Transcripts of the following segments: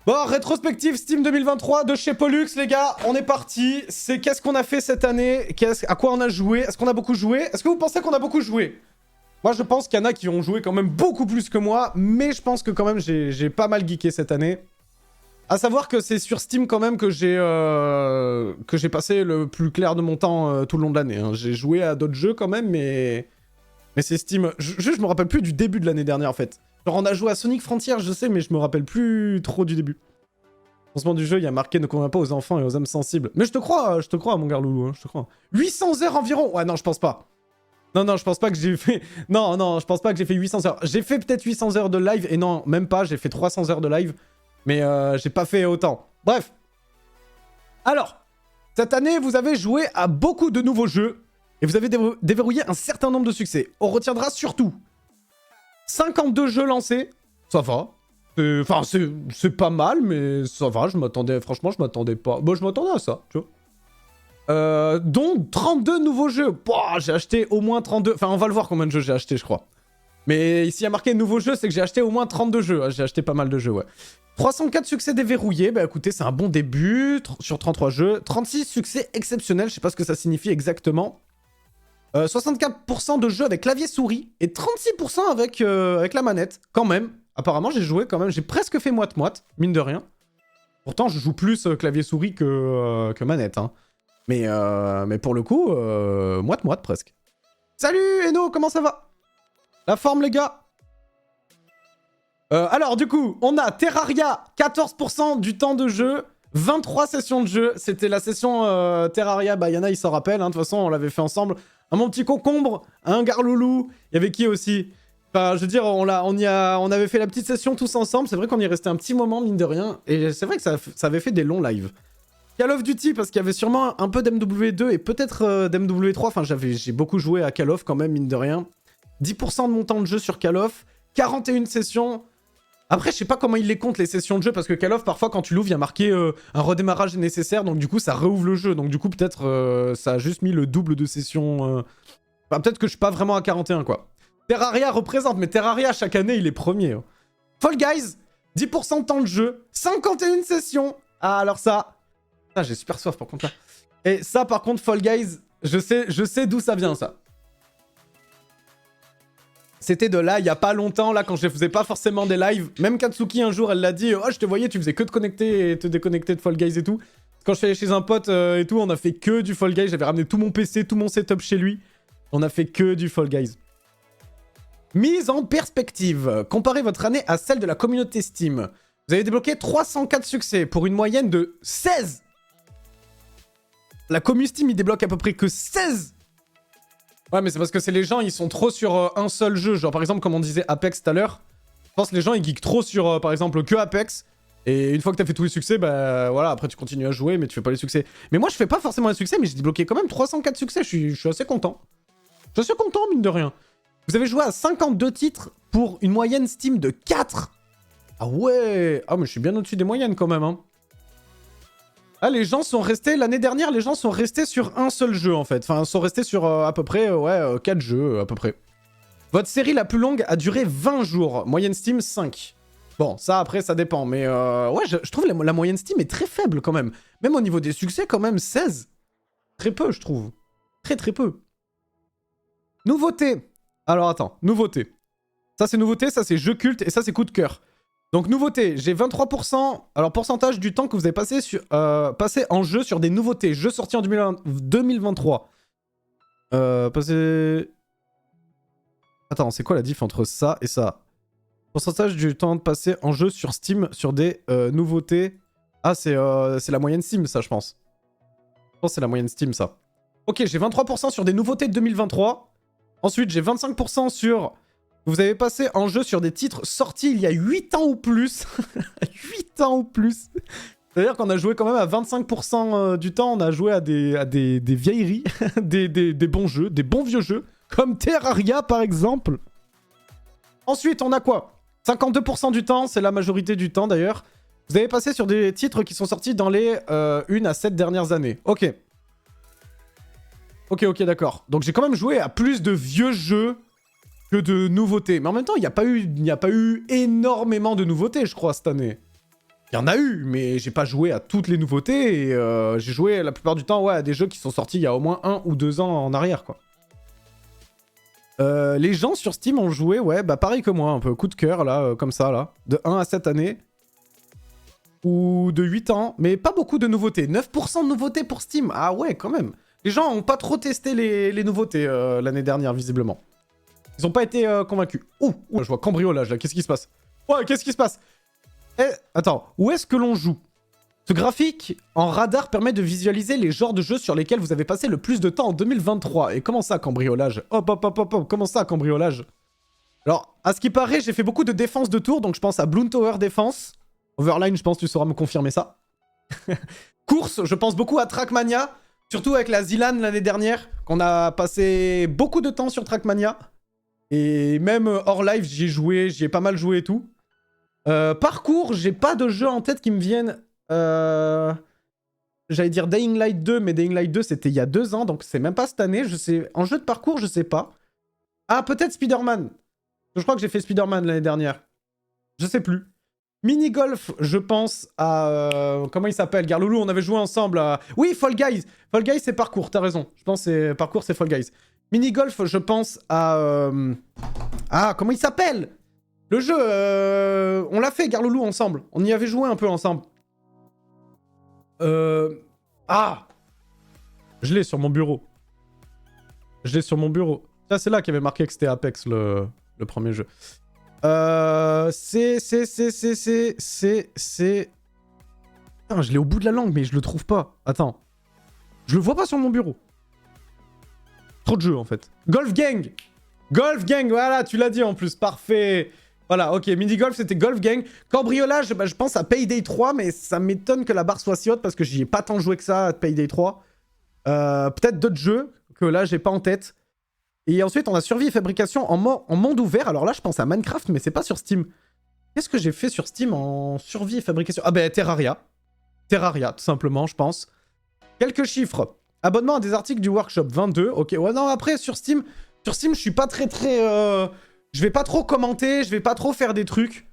Bon, rétrospective Steam 2023 de chez Pollux, les gars, on est parti. C'est qu'est-ce qu'on a fait cette année, à quoi on a joué, est-ce qu'on a beaucoup joué? Est-ce que vous pensez qu'on a beaucoup joué? Moi, je pense qu'il y en a qui ont joué quand même beaucoup plus que moi, mais je pense que quand même, j'ai pas mal geeké cette année. À savoir que c'est sur Steam quand même que j'ai passé le plus clair de mon temps tout le long de l'année. Hein. J'ai joué à d'autres jeux quand même, mais c'est Steam. Je me rappelle plus du début de l'année dernière, en fait. Genre, on a joué à Sonic Frontier, je sais, mais je me rappelle plus trop du début. Au lancement du jeu, il y a marqué ne convient pas aux enfants et aux âmes sensibles. Mais je te crois, mon gars Loulou, hein, je te crois. 800 heures environ. Ouais, non, je pense pas. Non, je pense pas que j'ai fait... Non, je pense pas que j'ai fait 800 heures. J'ai fait peut-être 800 heures de live, et non, même pas, j'ai fait 300 heures de live. Mais j'ai pas fait autant. Bref. Alors, cette année, vous avez joué à beaucoup de nouveaux jeux, et vous avez déverrouillé un certain nombre de succès. On retiendra surtout 52 jeux lancés, ça va. Enfin, c'est pas mal, mais ça va, franchement, je m'attendais pas. Bon, je m'attendais à ça, tu vois. Dont 32 nouveaux jeux. Pouah, j'ai acheté au moins 32... Enfin, on va le voir combien de jeux j'ai acheté, je crois. Mais ici, il y a marqué nouveaux jeux, c'est que j'ai acheté au moins 32 jeux. J'ai acheté pas mal de jeux, ouais. 304 succès déverrouillés, bah écoutez, c'est un bon début sur 33 jeux. 36 succès exceptionnels, je sais pas ce que ça signifie exactement. 64% de jeux avec clavier souris et 36% avec la manette, quand même. Apparemment, j'ai joué quand même, j'ai presque fait moite-moite, mine de rien. Pourtant, je joue plus clavier souris que manette, hein. Mais pour le coup, moite-moite presque. Salut Eno, comment ça va? La forme, les gars? Alors, du coup, on a Terraria, 14% du temps de jeu, 23 sessions de jeu. C'était la session Terraria, bah, Yana, il s'en rappelle, hein, de toute façon, on l'avait fait ensemble. Un mon petit concombre, un garloulou. Il y avait qui aussi? Enfin, je veux dire, on avait fait la petite session tous ensemble. C'est vrai qu'on y est resté un petit moment, mine de rien. Et c'est vrai que ça avait fait des longs lives. Call of Duty, parce qu'il y avait sûrement un peu d'MW2 et peut-être d'MW3. Enfin, j'ai beaucoup joué à Call of quand même, mine de rien. 10% de mon temps de jeu sur Call of. 41 sessions. Après, je sais pas comment ils les comptent, les sessions de jeu, parce que Call of, parfois, quand tu l'ouvres, il y a marqué un redémarrage nécessaire, donc du coup, ça réouvre le jeu. Donc du coup, peut-être, ça a juste mis le double de sessions. Enfin, peut-être que je suis pas vraiment à 41, quoi. Terraria représente, mais Terraria, chaque année, il est premier. Hein. Fall Guys, 10% de temps de jeu, 51 sessions. Ah, alors ça... Ah, j'ai super soif, par contre, là. Et ça, par contre, Fall Guys, je sais d'où ça vient, ça. C'était de là, il y a pas longtemps, là, quand je faisais pas forcément des lives. Même Katsuki, un jour, elle l'a dit, oh, je te voyais, tu faisais que te connecter et te déconnecter de Fall Guys et tout. Quand je suis allé chez un pote et tout, on a fait que du Fall Guys. J'avais ramené tout mon PC, tout mon setup chez lui. On a fait que du Fall Guys. Mise en perspective. Comparez votre année à celle de la communauté Steam. Vous avez débloqué 304 succès pour une moyenne de 16. La commu Steam, il débloque à peu près que 16. Ouais, mais c'est parce que c'est les gens, ils sont trop sur un seul jeu. Genre, par exemple, comme on disait Apex tout à l'heure, je pense que les gens, ils geekent trop sur, par exemple, que Apex. Et une fois que t'as fait tous les succès, bah voilà, après tu continues à jouer, mais tu fais pas les succès. Mais moi, je fais pas forcément les succès, mais j'ai débloqué quand même 304 succès. Je suis assez content. Je suis assez content, mine de rien. Vous avez joué à 52 titres pour une moyenne Steam de 4. Ah ouais. Ah, mais je suis bien au-dessus des moyennes quand même, hein. Ah, les gens sont restés... L'année dernière, les gens sont restés sur un seul jeu, en fait. Enfin, sont restés sur à peu près, 4 jeux, à peu près. Votre série la plus longue a duré 20 jours. Moyenne Steam, 5. Bon, ça, après, ça dépend. Mais ouais, je trouve la moyenne Steam est très faible, quand même. Même au niveau des succès, quand même, 16. Très peu, je trouve. Très, très peu. Nouveauté. Alors, attends. Nouveauté. Ça, c'est nouveauté. Ça, c'est jeu culte. Et ça, c'est coup de cœur. Donc, nouveauté, j'ai 23%. Alors, pourcentage du temps que vous avez passé en jeu sur des nouveautés. Jeux sortis en 2023. Attends, c'est quoi la diff entre ça et ça? Pourcentage du temps de passer en jeu sur Steam sur des nouveautés. Ah, c'est la moyenne Steam, ça, je pense. Je pense que c'est la moyenne Steam, ça. Ok, j'ai 23% sur des nouveautés de 2023. Ensuite, j'ai 25% sur... Vous avez passé en jeu sur des titres sortis il y a 8 ans ou plus. 8 ans ou plus. C'est-à-dire qu'on a joué quand même à 25% du temps, on a joué à des vieilleries, des bons jeux, des bons vieux jeux, comme Terraria par exemple. Ensuite, on a quoi? 52% du temps, c'est la majorité du temps d'ailleurs. Vous avez passé sur des titres qui sont sortis dans les 1 à 7 dernières années. Ok. Ok, d'accord. Donc j'ai quand même joué à plus de vieux jeux que de nouveautés. Mais en même temps, il n'y a pas eu énormément de nouveautés, je crois, cette année. Il y en a eu, mais j'ai pas joué à toutes les nouveautés, et j'ai joué la plupart du temps ouais, à des jeux qui sont sortis il y a au moins 1 ou 2 ans en arrière, quoi. Les gens sur Steam ont joué, ouais, bah pareil que moi, un peu coup de cœur, là, comme ça, là. De 1 à 7 années. Ou de 8 ans, mais pas beaucoup de nouveautés. 9% de nouveautés pour Steam, ah ouais, quand même. Les gens ont pas trop testé les nouveautés l'année dernière, visiblement. Ils ont pas été convaincus. Ouh, je vois cambriolage, là, qu'est-ce qui se passe? Ouais, qu'est-ce qui se passe? Eh, attends, où est-ce que l'on joue? Ce graphique en radar permet de visualiser les genres de jeux sur lesquels vous avez passé le plus de temps en 2023. Et comment ça, cambriolage? Hop, hop, hop, hop, hop, comment ça, cambriolage? Alors, à ce qui paraît, j'ai fait beaucoup de défense de tour, donc je pense à Bloom Tower Défense. Overline, je pense que tu sauras me confirmer ça. Course, je pense beaucoup à Trackmania, surtout avec la Zilan l'année dernière, qu'on a passé beaucoup de temps sur Trackmania. Et même hors live, j'y ai joué, j'y ai pas mal joué et tout. Parcours, j'ai pas de jeux en tête qui me viennent. J'allais dire Dying Light 2, mais Dying Light 2 c'était il y a 2 ans, donc c'est même pas cette année. Je sais. En jeu de parcours, je sais pas. Ah, peut-être Spider-Man. Je crois que j'ai fait Spider-Man l'année dernière. Je sais plus. Mini-golf, je pense à... comment il s'appelle? Garloulou, on avait joué ensemble à... Oui, Fall Guys. Fall Guys, c'est parcours, t'as raison. Je pense que parcours, c'est Fall Guys. Mini-golf, je pense à... Ah, comment il s'appelle? Le jeu, on l'a fait, Garloulou, ensemble. On y avait joué un peu ensemble. Ah, je l'ai sur mon bureau. Je l'ai sur mon bureau. Ça, c'est là qu'il y avait marqué que c'était Apex, le premier jeu. C'est... Putain, je l'ai au bout de la langue, mais je le trouve pas. Attends. Je le vois pas sur mon bureau. Trop de jeux, en fait. Golf Gang. Golf Gang, voilà, tu l'as dit en plus. Parfait. Voilà, ok. Mini-golf, c'était Golf Gang. Cambriolage, bah, je pense à Payday 3, mais ça m'étonne que la barre soit si haute parce que j'y ai pas tant joué que ça à Payday 3. Peut-être d'autres jeux que là, j'ai pas en tête. Et ensuite, on a survie et fabrication en monde ouvert. Alors là, je pense à Minecraft, mais c'est pas sur Steam. Qu'est-ce que j'ai fait sur Steam en survie et fabrication? Ah ben, Terraria. Terraria, tout simplement, je pense. Quelques chiffres. Abonnement à des articles du workshop, 22. Ok, ouais, non, après, sur Steam, je suis pas très... je vais pas trop commenter, je vais pas trop faire des trucs.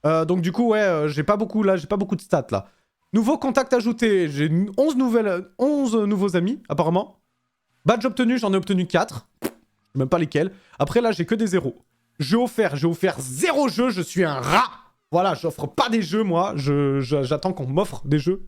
Donc du coup, ouais, j'ai pas beaucoup de stats, là. Nouveaux contacts ajoutés. J'ai 11 nouveaux amis, apparemment. Badge obtenu, j'en ai obtenu 4. Même pas lesquels. Après, là, j'ai que des zéros. J'ai offert 0 jeux, je suis un rat. Voilà, j'offre pas des jeux, moi. J'attends qu'on m'offre des jeux.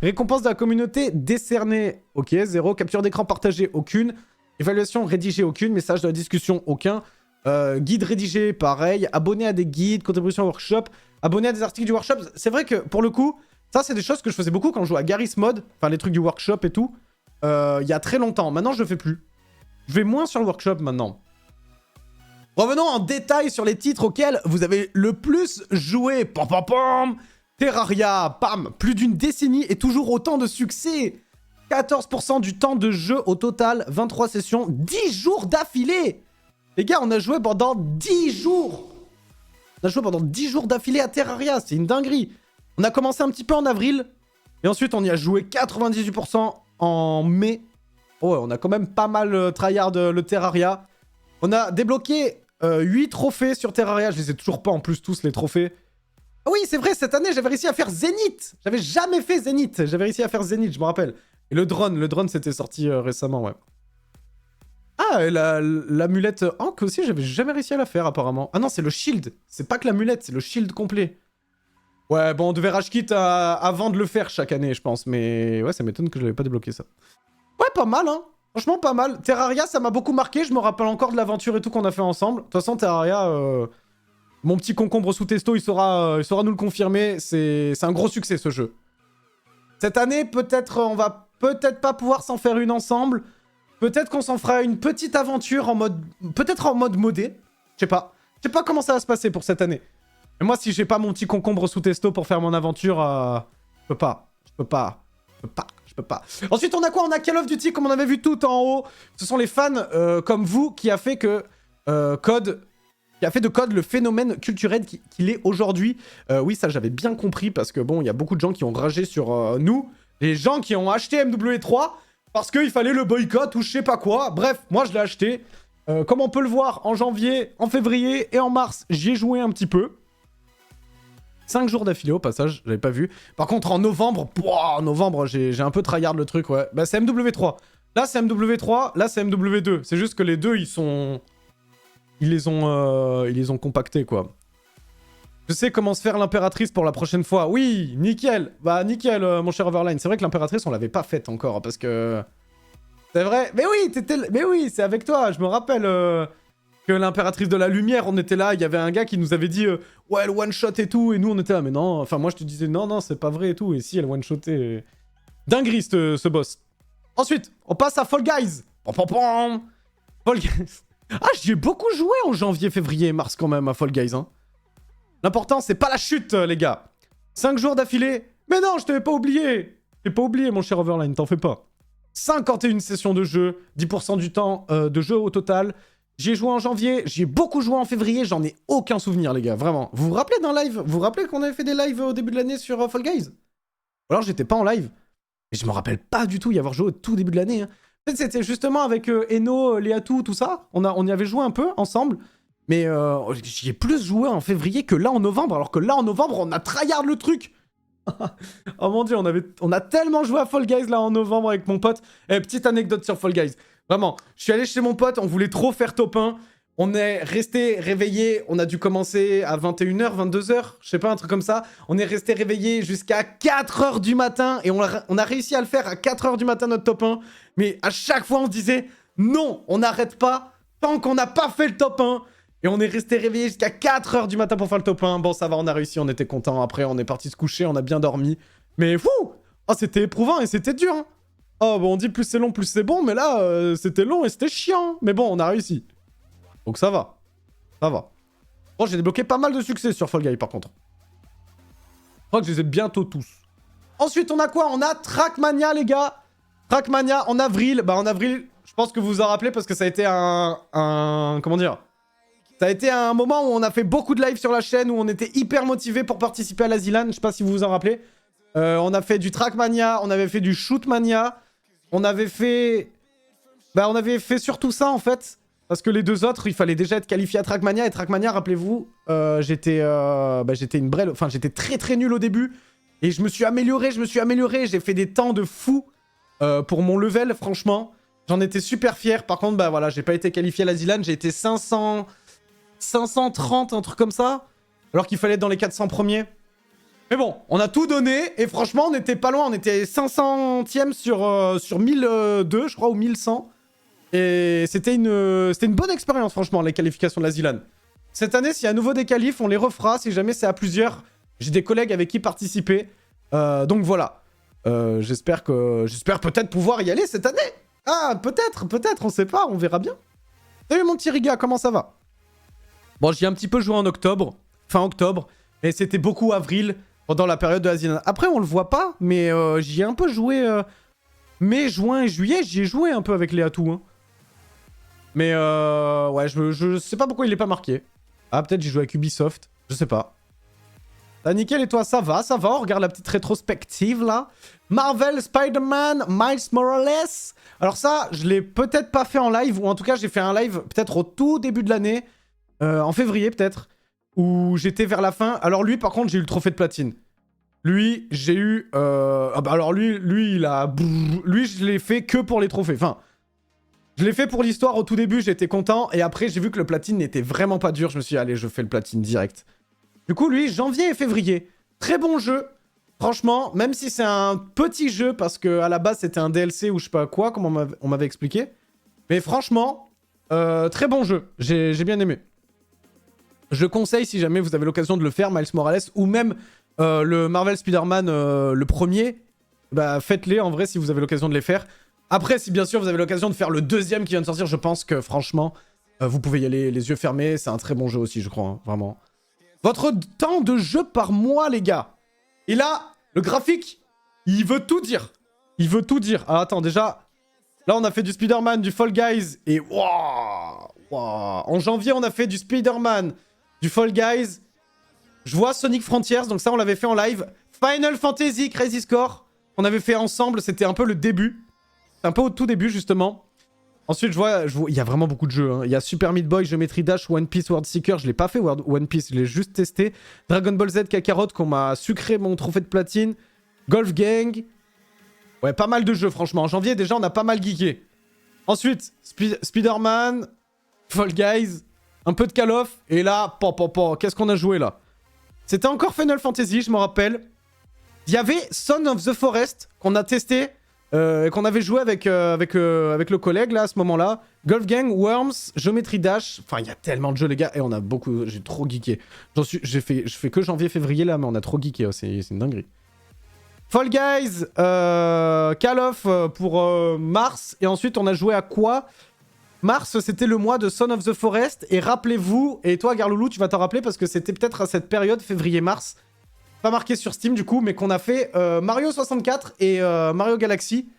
Récompense de la communauté décernée. Ok, 0. Capture d'écran partagée, aucune. Évaluation rédigée, aucune. Message de la discussion, aucun. Guide rédigé, pareil. Abonné à des guides, contribution au workshop. Abonné à des articles du workshop. C'est vrai que, pour le coup, ça, c'est des choses que je faisais beaucoup quand je jouais à Garry's Mod. Enfin, les trucs du workshop et tout. Il y a très longtemps. Maintenant, je le fais plus. Je vais moins sur le workshop maintenant. Revenons en détail sur les titres auxquels vous avez le plus joué. Pam pam pam. Terraria, pam. Plus d'une décennie et toujours autant de succès. 14% du temps de jeu au total. 23 sessions. 10 jours d'affilée. Les gars, on a joué pendant 10 jours. On a joué pendant 10 jours d'affilée à Terraria. C'est une dinguerie. On a commencé un petit peu en avril. Et ensuite, on y a joué 98% en mai. Oh, on a quand même pas mal tryhard le Terraria. On a débloqué 8 trophées sur Terraria. Je les ai toujours pas en plus tous les trophées. Ah oui, c'est vrai, cette année, j'avais réussi à faire Zénith. J'avais jamais fait Zénith. J'avais réussi à faire Zénith, je me rappelle. Et le drone c'était sorti récemment, ouais. Ah, et l'amulette Hank aussi, j'avais jamais réussi à la faire apparemment. Ah non, c'est le shield. C'est pas que l'amulette, c'est le shield complet. Ouais, bon, on devait rage kit avant de le faire chaque année, je pense. Mais ouais, ça m'étonne que je l'avais pas débloqué ça. Ouais, pas mal, hein. Franchement, pas mal. Terraria, ça m'a beaucoup marqué. Je me rappelle encore de l'aventure et tout qu'on a fait ensemble. De toute façon, Terraria, mon petit concombre sous testo, il saura nous le confirmer. C'est un gros succès, ce jeu. Cette année, peut-être, on va peut-être pas pouvoir s'en faire une ensemble. Peut-être qu'on s'en fera une petite aventure en mode... Peut-être en mode modé. Je sais pas. Je sais pas comment ça va se passer pour cette année. Mais moi, si j'ai pas mon petit concombre sous testo pour faire mon aventure, je peux pas. Ensuite, on a quoi? On a Call of Duty, comme on avait vu tout en haut. Ce sont les fans comme vous qui a fait que qui a fait de COD le phénomène culturel qu'il est aujourd'hui. Oui, ça, j'avais bien compris, parce que bon, il y a beaucoup de gens qui ont ragé sur nous. Les gens qui ont acheté MW3 parce qu'il fallait le boycott ou je sais pas quoi. Bref, moi, je l'ai acheté. Comme on peut le voir, en janvier, en février et en mars, j'y ai joué un petit peu. 5 jours d'affilée au passage, j'avais pas vu. Par contre, en novembre, j'ai un peu tryhard le truc, ouais. Bah, c'est MW3. Là, c'est MW3, là, c'est MW2. C'est juste que les deux, ils les ont compactés, quoi. Je sais comment se faire l'impératrice pour la prochaine fois. Oui, nickel. Bah, nickel, mon cher Overline. C'est vrai que l'impératrice, on l'avait pas faite encore, parce que... C'est vrai. Mais oui, mais oui, c'est avec toi. Je me rappelle que l'impératrice de la lumière, on était là. Il y avait un gars qui nous avait dit ouais, elle one-shot et tout. Et nous, on était là. Mais non, enfin, moi, je te disais non, non, c'est pas vrai et tout. Et si, elle one-shotait. Dinguerie, ce boss. Ensuite, on passe à Fall Guys. Pom, pom, pom. Fall Guys. Ah, j'y ai beaucoup joué en janvier, février et mars quand même à Fall Guys. Hein. L'important, c'est pas la chute, les gars. 5 jours d'affilée. Mais non, je t'avais pas oublié. Je t'ai pas oublié, mon cher Overline, t'en fais pas. 51 sessions de jeu, 10% du temps de jeu au total. J'y ai joué en janvier, j'y ai beaucoup joué en février, j'en ai aucun souvenir, les gars, vraiment. Vous vous rappelez d'un live? Vous vous rappelez qu'on avait fait des lives au début de l'année sur Fall Guys? Ou alors j'étais pas en live. Et je me rappelle pas du tout y avoir joué au tout début de l'année. Hein. En fait, c'était justement avec Eno, Léatou, tout ça. On y avait joué un peu ensemble. Mais j'y ai plus joué en février que là en novembre. Alors que là en novembre, on a tryhard le truc. Oh mon dieu, on a tellement joué à Fall Guys là en novembre avec mon pote. Et petite anecdote sur Fall Guys. Vraiment, je suis allé chez mon pote, on voulait trop faire top 1. On est resté réveillé, on a dû commencer à 21h, 22h, je sais pas, un truc comme ça. On est resté réveillé jusqu'à 4h du matin et on a réussi à le faire à 4h du matin notre top 1. Mais à chaque fois on se disait non, on n'arrête pas tant qu'on n'a pas fait le top 1. Et on est resté réveillé jusqu'à 4h du matin pour faire le top 1. Bon, ça va, on a réussi, on était content. Après, on est parti se coucher, on a bien dormi. Mais fou! Oh, c'était éprouvant et c'était dur. Hein. Oh, bon, on dit plus c'est long, plus c'est bon. Mais là, c'était long et c'était chiant. Mais bon, on a réussi. Donc ça va. Ça va. Bon, j'ai débloqué pas mal de succès sur Fall Guys, par contre. Je crois que je les ai bientôt tous. Ensuite, on a quoi? On a Trackmania, les gars. Trackmania en avril. Bah, en avril, je pense que vous vous en rappelez parce que ça a été comment dire? Ça a été un moment où on a fait beaucoup de live sur la chaîne, où on était hyper motivés pour participer à la Zilan. Je sais pas si vous vous en rappelez. On a fait du Trackmania, on avait fait du Shootmania. On avait fait... Bah, on avait fait surtout ça, en fait. Parce que les deux autres, il fallait déjà être qualifié à Trackmania. Et Trackmania, rappelez-vous, j'étais une brêle... Enfin, j'étais très très nul au début. Et je me suis amélioré. J'ai fait des temps de fou pour mon level, franchement. J'en étais super fier. Par contre, bah voilà, j'ai pas été qualifié à la Zilan. J'ai été 530, un truc comme ça. Alors qu'il fallait être dans les 400 premiers. Mais bon, on a tout donné. Et franchement, on était pas loin. On était 500e sur 1002, je crois, ou 1100. Et c'était une bonne expérience, franchement, les qualifications de la Zilan. Cette année, s'il y a à nouveau des qualifs, on les refera. Si jamais c'est à plusieurs, j'ai des collègues avec qui participer. Donc voilà. J'espère peut-être pouvoir y aller cette année. Ah, peut-être, on sait pas, on verra bien. Salut mon petit Riga, comment ça va? Bon, j'y ai un petit peu joué en octobre, fin octobre, mais c'était beaucoup avril, pendant la période de la Zilan. Après, on le voit pas, mais j'y ai un peu joué mai, juin et juillet, j'y ai joué un peu avec les atouts. Hein. Mais ouais, je sais pas pourquoi il est pas marqué. Ah, peut-être j'ai joué avec Ubisoft, je sais pas. Ah, nickel, et toi, ça va, on regarde la petite rétrospective, là. Marvel, Spider-Man, Miles Morales. Alors ça, je l'ai peut-être pas fait en live, ou en tout cas, j'ai fait un live peut-être au tout début de l'année. En février peut-être, où j'étais vers la fin. Alors lui, par contre, j'ai eu le trophée de platine. Lui, j'ai eu... alors lui, il a... Lui, je l'ai fait que pour les trophées. Enfin, je l'ai fait pour l'histoire au tout début, j'étais content. Et après, j'ai vu que le platine n'était vraiment pas dur. Je me suis dit, allez, je fais le platine direct. Du coup, lui, janvier et février. Très bon jeu. Franchement, même si c'est un petit jeu, parce qu'à la base, c'était un DLC ou je sais pas quoi, comme on m'avait expliqué. Mais franchement, très bon jeu. J'ai bien aimé. Je conseille, si jamais vous avez l'occasion de le faire, Miles Morales, ou même le Marvel Spider-Man, le premier, bah faites-les en vrai si vous avez l'occasion de les faire. Après, si bien sûr vous avez l'occasion de faire le deuxième qui vient de sortir, je pense que franchement, vous pouvez y aller les yeux fermés. C'est un très bon jeu aussi, je crois, hein, vraiment. Votre temps de jeu par mois, les gars. Et là, le graphique, il veut tout dire. Il veut tout dire. Alors attends, déjà, là on a fait du Spider-Man, du Fall Guys, et waouh, en janvier on a fait du Spider-Man, du Fall Guys. Je vois Sonic Frontiers, donc ça on l'avait fait en live. Final Fantasy Crazy Score, on avait fait ensemble, c'était un peu le début. Un peu au tout début justement. Ensuite, il y a vraiment beaucoup de jeux. Hein. Il y a Super Meat Boy, Geometry Dash, One Piece, World Seeker. Je l'ai pas fait, One Piece, je l'ai juste testé. Dragon Ball Z, Kakarot, qu'on m'a sucré mon trophée de platine. Golf Gang. Ouais, pas mal de jeux, franchement. En janvier, déjà, on a pas mal geeké. Ensuite, Spider-Man, Fall Guys, un peu de Call of. Et là, qu'est-ce qu'on a joué, là? C'était encore Final Fantasy, je me rappelle. Il y avait Son of the Forest, qu'on a testé. Qu'on avait joué avec le collègue là à ce moment-là. Golf Gang, Worms, Geometry Dash. Enfin, il y a tellement de jeux, les gars. Et on a beaucoup. J'ai trop geeké. Je fais que janvier-février là, mais on a trop geeké. Oh, c'est une dinguerie. Fall Guys, Call of pour mars. Et ensuite, on a joué à quoi? Mars, c'était le mois de Son of the Forest. Et rappelez-vous, et toi, Garloulou, tu vas t'en rappeler parce que c'était peut-être à cette période, février-mars. Pas marqué sur Steam du coup, mais qu'on a fait Mario 64 et Mario Galaxy.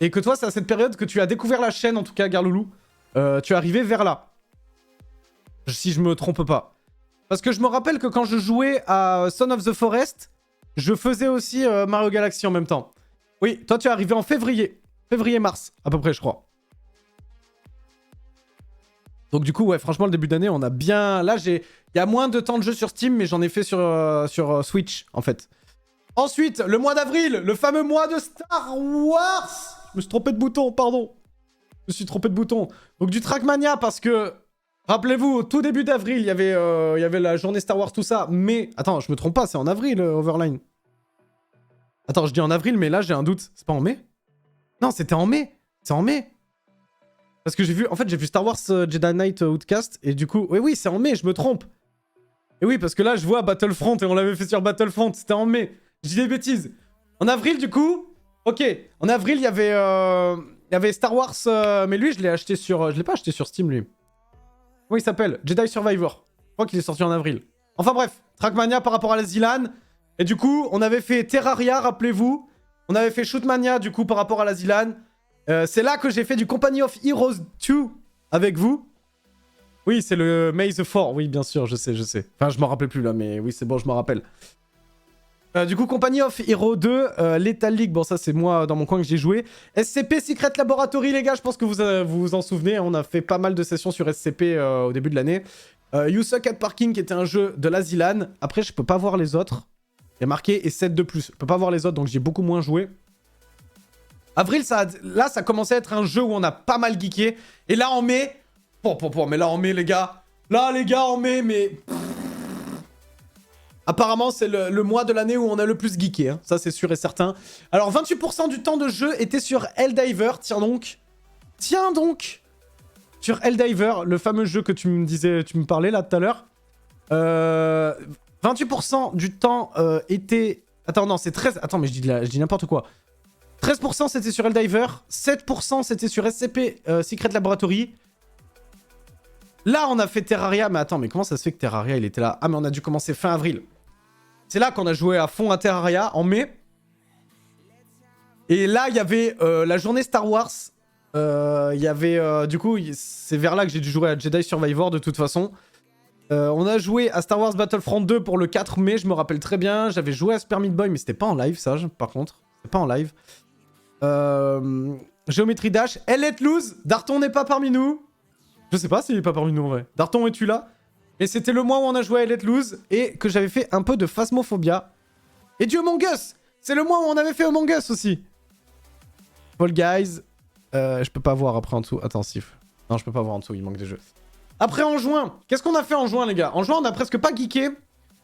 Et que toi, c'est à cette période que tu as découvert la chaîne, en tout cas, Garloulou. Tu es arrivé vers là. Si je me trompe pas. Parce que je me rappelle que quand je jouais à Son of the Forest, je faisais aussi Mario Galaxy en même temps. Oui, toi, tu es arrivé en février. Février-mars, à peu près, je crois. Donc du coup, ouais, franchement, le début d'année, on a bien... Là, il y a moins de temps de jeu sur Steam, mais j'en ai fait sur Switch, en fait. Ensuite, le mois d'avril, le fameux mois de Star Wars. Je me suis trompé de bouton, pardon. Je me suis trompé de bouton. Donc du Trackmania, parce que... Rappelez-vous, au tout début d'avril, il y avait la journée Star Wars, tout ça. Mais... Attends, je me trompe pas, c'est en avril, Overline. Attends, je dis en avril, mais là, j'ai un doute. C'est pas en mai? Non, c'était en mai. C'est en mai. Parce que j'ai vu Star Wars Jedi Knight Outcast, et du coup... Oui, c'est en mai, je me trompe. Et oui, parce que là, je vois Battlefront, et on l'avait fait sur Battlefront, c'était en mai. Je dis des bêtises. En avril, du coup... Ok, en avril, il y avait Star Wars, mais lui, je l'ai acheté sur... Je l'ai pas acheté sur Steam, lui. Comment il s'appelle? Jedi Survivor. Je crois qu'il est sorti en avril. Enfin bref, Trackmania par rapport à la Zilan. Et du coup, on avait fait Terraria, rappelez-vous. On avait fait Shootmania, du coup, par rapport à la Zilan. C'est là que j'ai fait du Company of Heroes 2 avec vous. Oui, c'est le May the 4. Oui, bien sûr, je sais. Enfin, je m'en rappelle plus là, mais oui, c'est bon, je m'en rappelle. Du coup, Company of Heroes 2, Lethal League, bon ça c'est moi dans mon coin que j'ai joué. SCP Secret Laboratory, les gars, je pense que vous vous en souvenez, on a fait pas mal de sessions sur SCP au début de l'année. You Suck at Parking, qui était un jeu de la Zilan. Après, je peux pas voir les autres. Il y a marqué et 7 de plus. Je peux pas voir les autres, donc j'ai beaucoup moins joué. Avril, là, ça commençait à être un jeu où on a pas mal geeké. Et là, en mai... mais là, en mai, les gars... Là, les gars, en mai, mais... Apparemment, c'est le mois de l'année où on a le plus geeké. Hein. Ça, c'est sûr et certain. Alors, 28% du temps de jeu était sur Helldiver. Tiens donc. Sur Helldiver, le fameux jeu que tu me parlais là tout à l'heure. 28% du temps était... Attends, non, c'est 13... Attends, mais je dis n'importe quoi. 13% c'était sur Helldiver. 7% c'était sur SCP Secret Laboratory. Là, on a fait Terraria. Mais attends, mais comment ça se fait que Terraria, il était là? Ah, mais on a dû commencer fin avril. C'est là qu'on a joué à fond à Terraria, en mai. Et là, il y avait la journée Star Wars. Il y avait... du coup, c'est vers là que j'ai dû jouer à Jedi Survivor, de toute façon. On a joué à Star Wars Battlefront 2 pour le 4 mai, je me rappelle très bien. J'avais joué à Super Meat Boy, mais c'était pas en live, ça, par contre. C'était pas en live. Geometry Dash. Let Loose. Darton n'est pas parmi nous. Je sais pas s'il est pas parmi nous, en vrai. Darton, es-tu là? Et c'était le mois où on a joué à Let Loose et que j'avais fait un peu de Phasmophobia. Et du Among Us. C'est le mois où on avait fait Among Us aussi. Fall Guys. Je peux pas voir après en dessous. Attends, Sif. Non, je peux pas voir en dessous, il manque des jeux. Après, en juin. Qu'est-ce qu'on a fait en juin, les gars? En juin, on a presque pas geeké.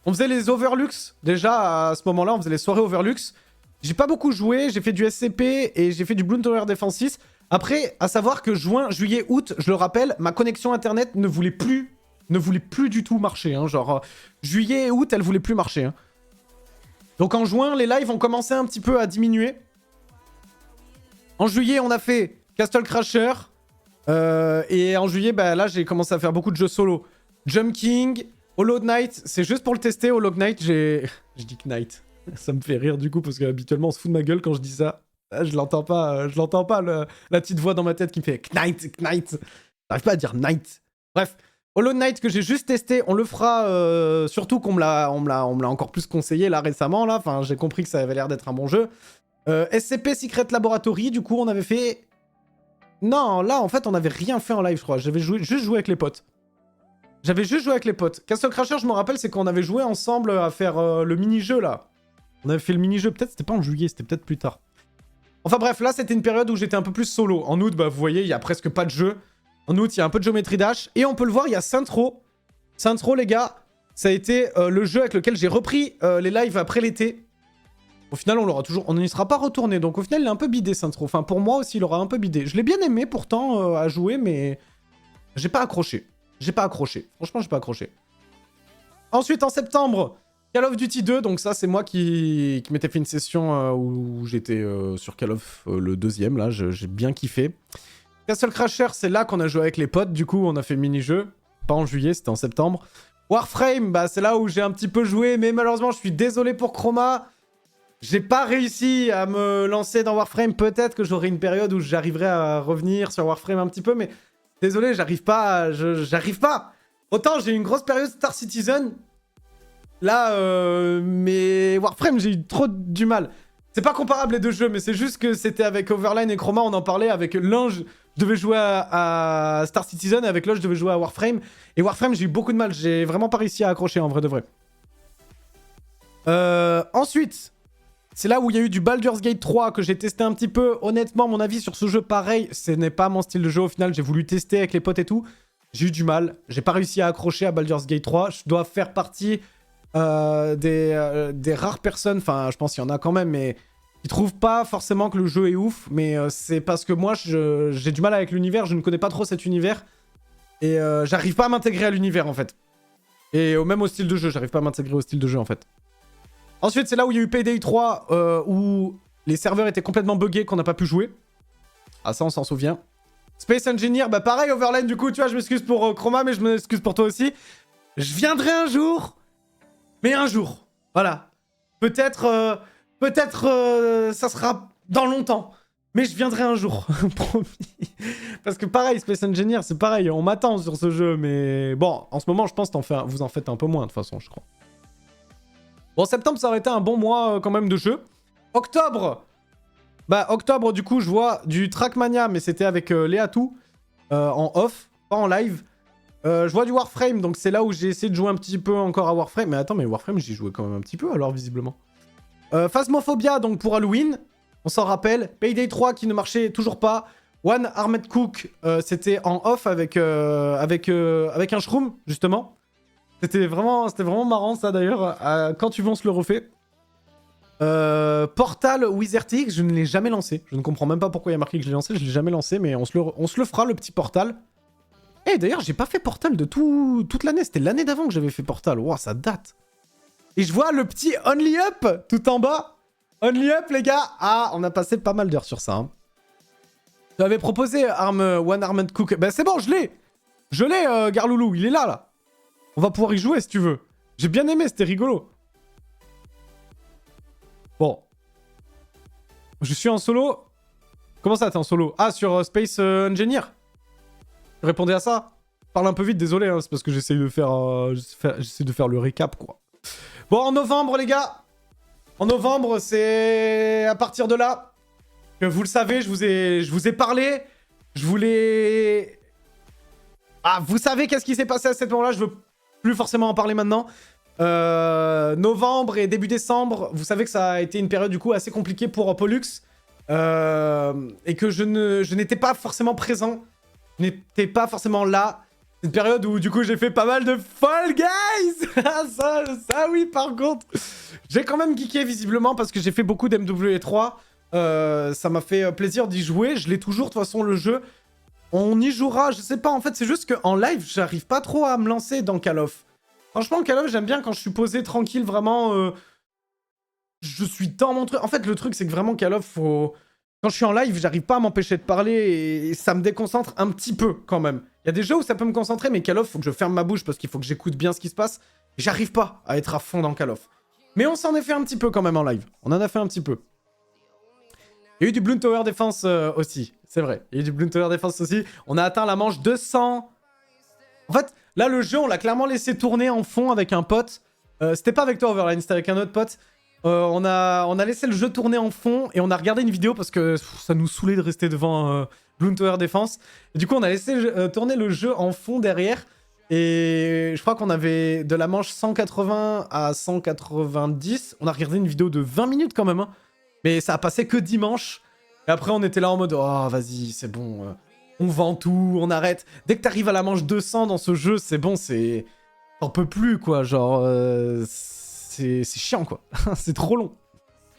On faisait les Overlux. Déjà, à ce moment-là, on faisait les soirées Overlux. J'ai pas beaucoup joué. J'ai fait du SCP et j'ai fait du Bloom Tower Defense 6. Après, à savoir que juin, juillet, août, je le rappelle, ma connexion internet ne voulait plus du tout marcher. Hein. Genre, juillet et août, elle voulait plus marcher. Hein. Donc en juin, les lives ont commencé un petit peu à diminuer. En juillet, on a fait Castle Crasher. Et en juillet, bah, là, j'ai commencé à faire beaucoup de jeux solo. Jump King, Hollow Knight. C'est juste pour le tester, Hollow Knight, je dis Knight. Ça me fait rire du coup, parce qu'habituellement, on se fout de ma gueule quand je dis ça. Je l'entends pas, la petite voix dans ma tête qui me fait Knight. J'arrive pas à dire Knight. Bref, Hollow Knight que j'ai juste testé, on le fera, surtout qu'on me l'a encore plus conseillé là récemment, là. Enfin, j'ai compris que ça avait l'air d'être un bon jeu. SCP Secret Laboratory, du coup, on avait fait Non, là, en fait, on n'avait rien fait en live, je crois. J'avais juste joué avec les potes. J'avais juste joué avec les potes. Castle Crasher, je me rappelle, c'est qu'on avait joué ensemble à faire le mini-jeu, là. On avait fait le mini-jeu. Peut-être c'était pas en juillet, c'était peut-être plus tard. Enfin bref, là, c'était une période où j'étais un peu plus solo. En août, bah, vous voyez, il y a presque pas de jeu. En août, il y a un peu de Geometry Dash. Et on peut le voir, il y a Saints Row. Saints Row, les gars, ça a été le jeu avec lequel j'ai repris les lives après l'été. Au final, on n'y sera pas retourné. Donc au final, il est un peu bidé, Saints Row. Enfin, pour moi aussi, il aura un peu bidé. Je l'ai bien aimé, pourtant, à jouer, mais j'ai pas accroché. J'ai pas accroché. Franchement, j'ai pas accroché. Ensuite, en septembre, Call of Duty 2. Donc ça, c'est moi qui m'étais fait une session où j'étais sur Call of le deuxième. Là, j'ai bien kiffé. Castle Crasher, c'est là qu'on a joué avec les potes. Du coup, on a fait mini-jeu. Pas en juillet, c'était en septembre. Warframe, bah, c'est là où j'ai un petit peu joué. Mais malheureusement, je suis désolé pour Chroma. J'ai pas réussi à me lancer dans Warframe. Peut-être que j'aurai une période où j'arriverai à revenir sur Warframe un petit peu. Mais désolé, j'arrive pas. J'arrive pas. Autant j'ai eu une grosse période Star Citizen. Là, mais Warframe, j'ai eu trop du mal. C'est pas comparable les deux jeux, mais c'est juste que c'était avec Overline et Chroma, on en parlait. Avec l'un, je devais jouer à Star Citizen, et avec l'autre, je devais jouer à Warframe. Et Warframe, j'ai eu beaucoup de mal. J'ai vraiment pas réussi à accrocher, en vrai de vrai. Ensuite, c'est là où il y a eu du Baldur's Gate 3 que j'ai testé un petit peu. Honnêtement, mon avis sur ce jeu, pareil, ce n'est pas mon style de jeu. Au final, j'ai voulu tester avec les potes et tout. J'ai eu du mal. J'ai pas réussi à accrocher à Baldur's Gate 3. Je dois faire partie des rares personnes, enfin, je pense qu'il y en a quand même, mais qui trouvent pas forcément que le jeu est ouf. Mais c'est parce que moi, j'ai du mal avec l'univers. Je ne connais pas trop cet univers. Et j'arrive pas à m'intégrer à l'univers, en fait. Et même au style de jeu. J'arrive pas à m'intégrer au style de jeu, en fait. Ensuite, c'est là où il y a eu Payday 3, où les serveurs étaient complètement buggés, qu'on n'a pas pu jouer. Ah, ça, on s'en souvient. Space Engineer, bah pareil, Overline, du coup, tu vois, je m'excuse pour Chroma, mais je m'excuse pour toi aussi. Je viendrai un jour, mais un jour. Voilà. Peut-être, ça sera dans longtemps. Mais je viendrai un jour, promis. Parce que pareil, Space Engineer, c'est pareil, on m'attend sur ce jeu, mais... Bon, en ce moment, je pense que vous en faites un peu moins, de toute façon, je crois. Bon, septembre, ça aurait été un bon mois quand même de jeu. Octobre, bah octobre, du coup, je vois du Trackmania, mais c'était avec Léatou, en off, pas en live. Je vois du Warframe, donc c'est là où j'ai essayé de jouer un petit peu encore à Warframe. Mais attends, mais Warframe, j'y jouais quand même un petit peu alors, visiblement. Phasmophobia, donc pour Halloween, on s'en rappelle. Payday 3 qui ne marchait toujours pas. One Armed Cook, c'était en off avec un shroom, justement. C'était vraiment marrant, ça, d'ailleurs. Quand tu veux, on se le refait. Portal Wizardix, je ne l'ai jamais lancé. Je ne comprends même pas pourquoi il y a marqué que je l'ai lancé. Je l'ai jamais lancé, mais on se le fera, le petit Portal. Et d'ailleurs, j'ai pas fait Portal de toute l'année. C'était l'année d'avant que j'avais fait Portal. Wow, ça date. Et je vois le petit Only Up tout en bas. Only Up, les gars. Ah, on a passé pas mal d'heures sur ça. Hein. Tu avais proposé One Armed Cook. Ben c'est bon, je l'ai. Je l'ai, Garloulou. Il est là. On va pouvoir y jouer si tu veux. J'ai bien aimé, c'était rigolo. Bon. Je suis en solo. Comment ça, t'es en solo? Ah, sur Space Engineer. Tu répondais à ça? Parle un peu vite, désolé, hein, c'est parce que j'essaie de faire le récap, quoi. Bon, en novembre, les gars. En novembre, c'est à partir de là que vous le savez, je vous ai parlé. Je voulais... Ah, vous savez qu'est-ce qui s'est passé à ce moment-là? Je veux plus forcément en parler maintenant. Novembre et début décembre, vous savez que ça a été une période du coup assez compliquée pour Pollux. Et que je n'étais pas forcément présent. Je n'étais pas forcément là. C'est une période où du coup j'ai fait pas mal de Fall Guys. ça oui, par contre. J'ai quand même geeké visiblement parce que j'ai fait beaucoup d'MW3. Ça m'a fait plaisir d'y jouer. Je l'ai toujours de toute façon le jeu. On y jouera, je sais pas, en fait c'est juste qu'en live j'arrive pas trop à me lancer dans Call of. Franchement Call of j'aime bien quand je suis posé tranquille, vraiment je suis dans mon truc. En fait le truc c'est que vraiment Call of, quand je suis en live j'arrive pas à m'empêcher de parler et ça me déconcentre un petit peu quand même. Il y a des jeux où ça peut me concentrer mais Call of faut que je ferme ma bouche parce qu'il faut que j'écoute bien ce qui se passe. J'arrive pas à être à fond dans Call of. Mais on s'en est fait un petit peu quand même en live, on en a fait un petit peu. Il y a eu du Bloom Tower Defense aussi, c'est vrai. Il y a eu du Bloom Tower Defense aussi. On a atteint la manche 200. En fait, là, le jeu, on l'a clairement laissé tourner en fond avec un pote. C'était pas avec toi, Overline, c'était avec un autre pote. On a laissé le jeu tourner en fond et on a regardé une vidéo parce que ça nous saoulait de rester devant Bloons Tower Defense. Et du coup, on a laissé tourner le jeu en fond derrière. Et je crois qu'on avait de la manche 180 à 190. On a regardé une vidéo de 20 minutes quand même. Hein. Mais ça a passé que dimanche. Et après, on était là en mode « Oh, vas-y, c'est bon. On vend tout, on arrête. » Dès que t'arrives à la manche 200 dans ce jeu, c'est bon, c'est... T'en peux plus, quoi. Genre, c'est chiant, quoi. C'est trop long.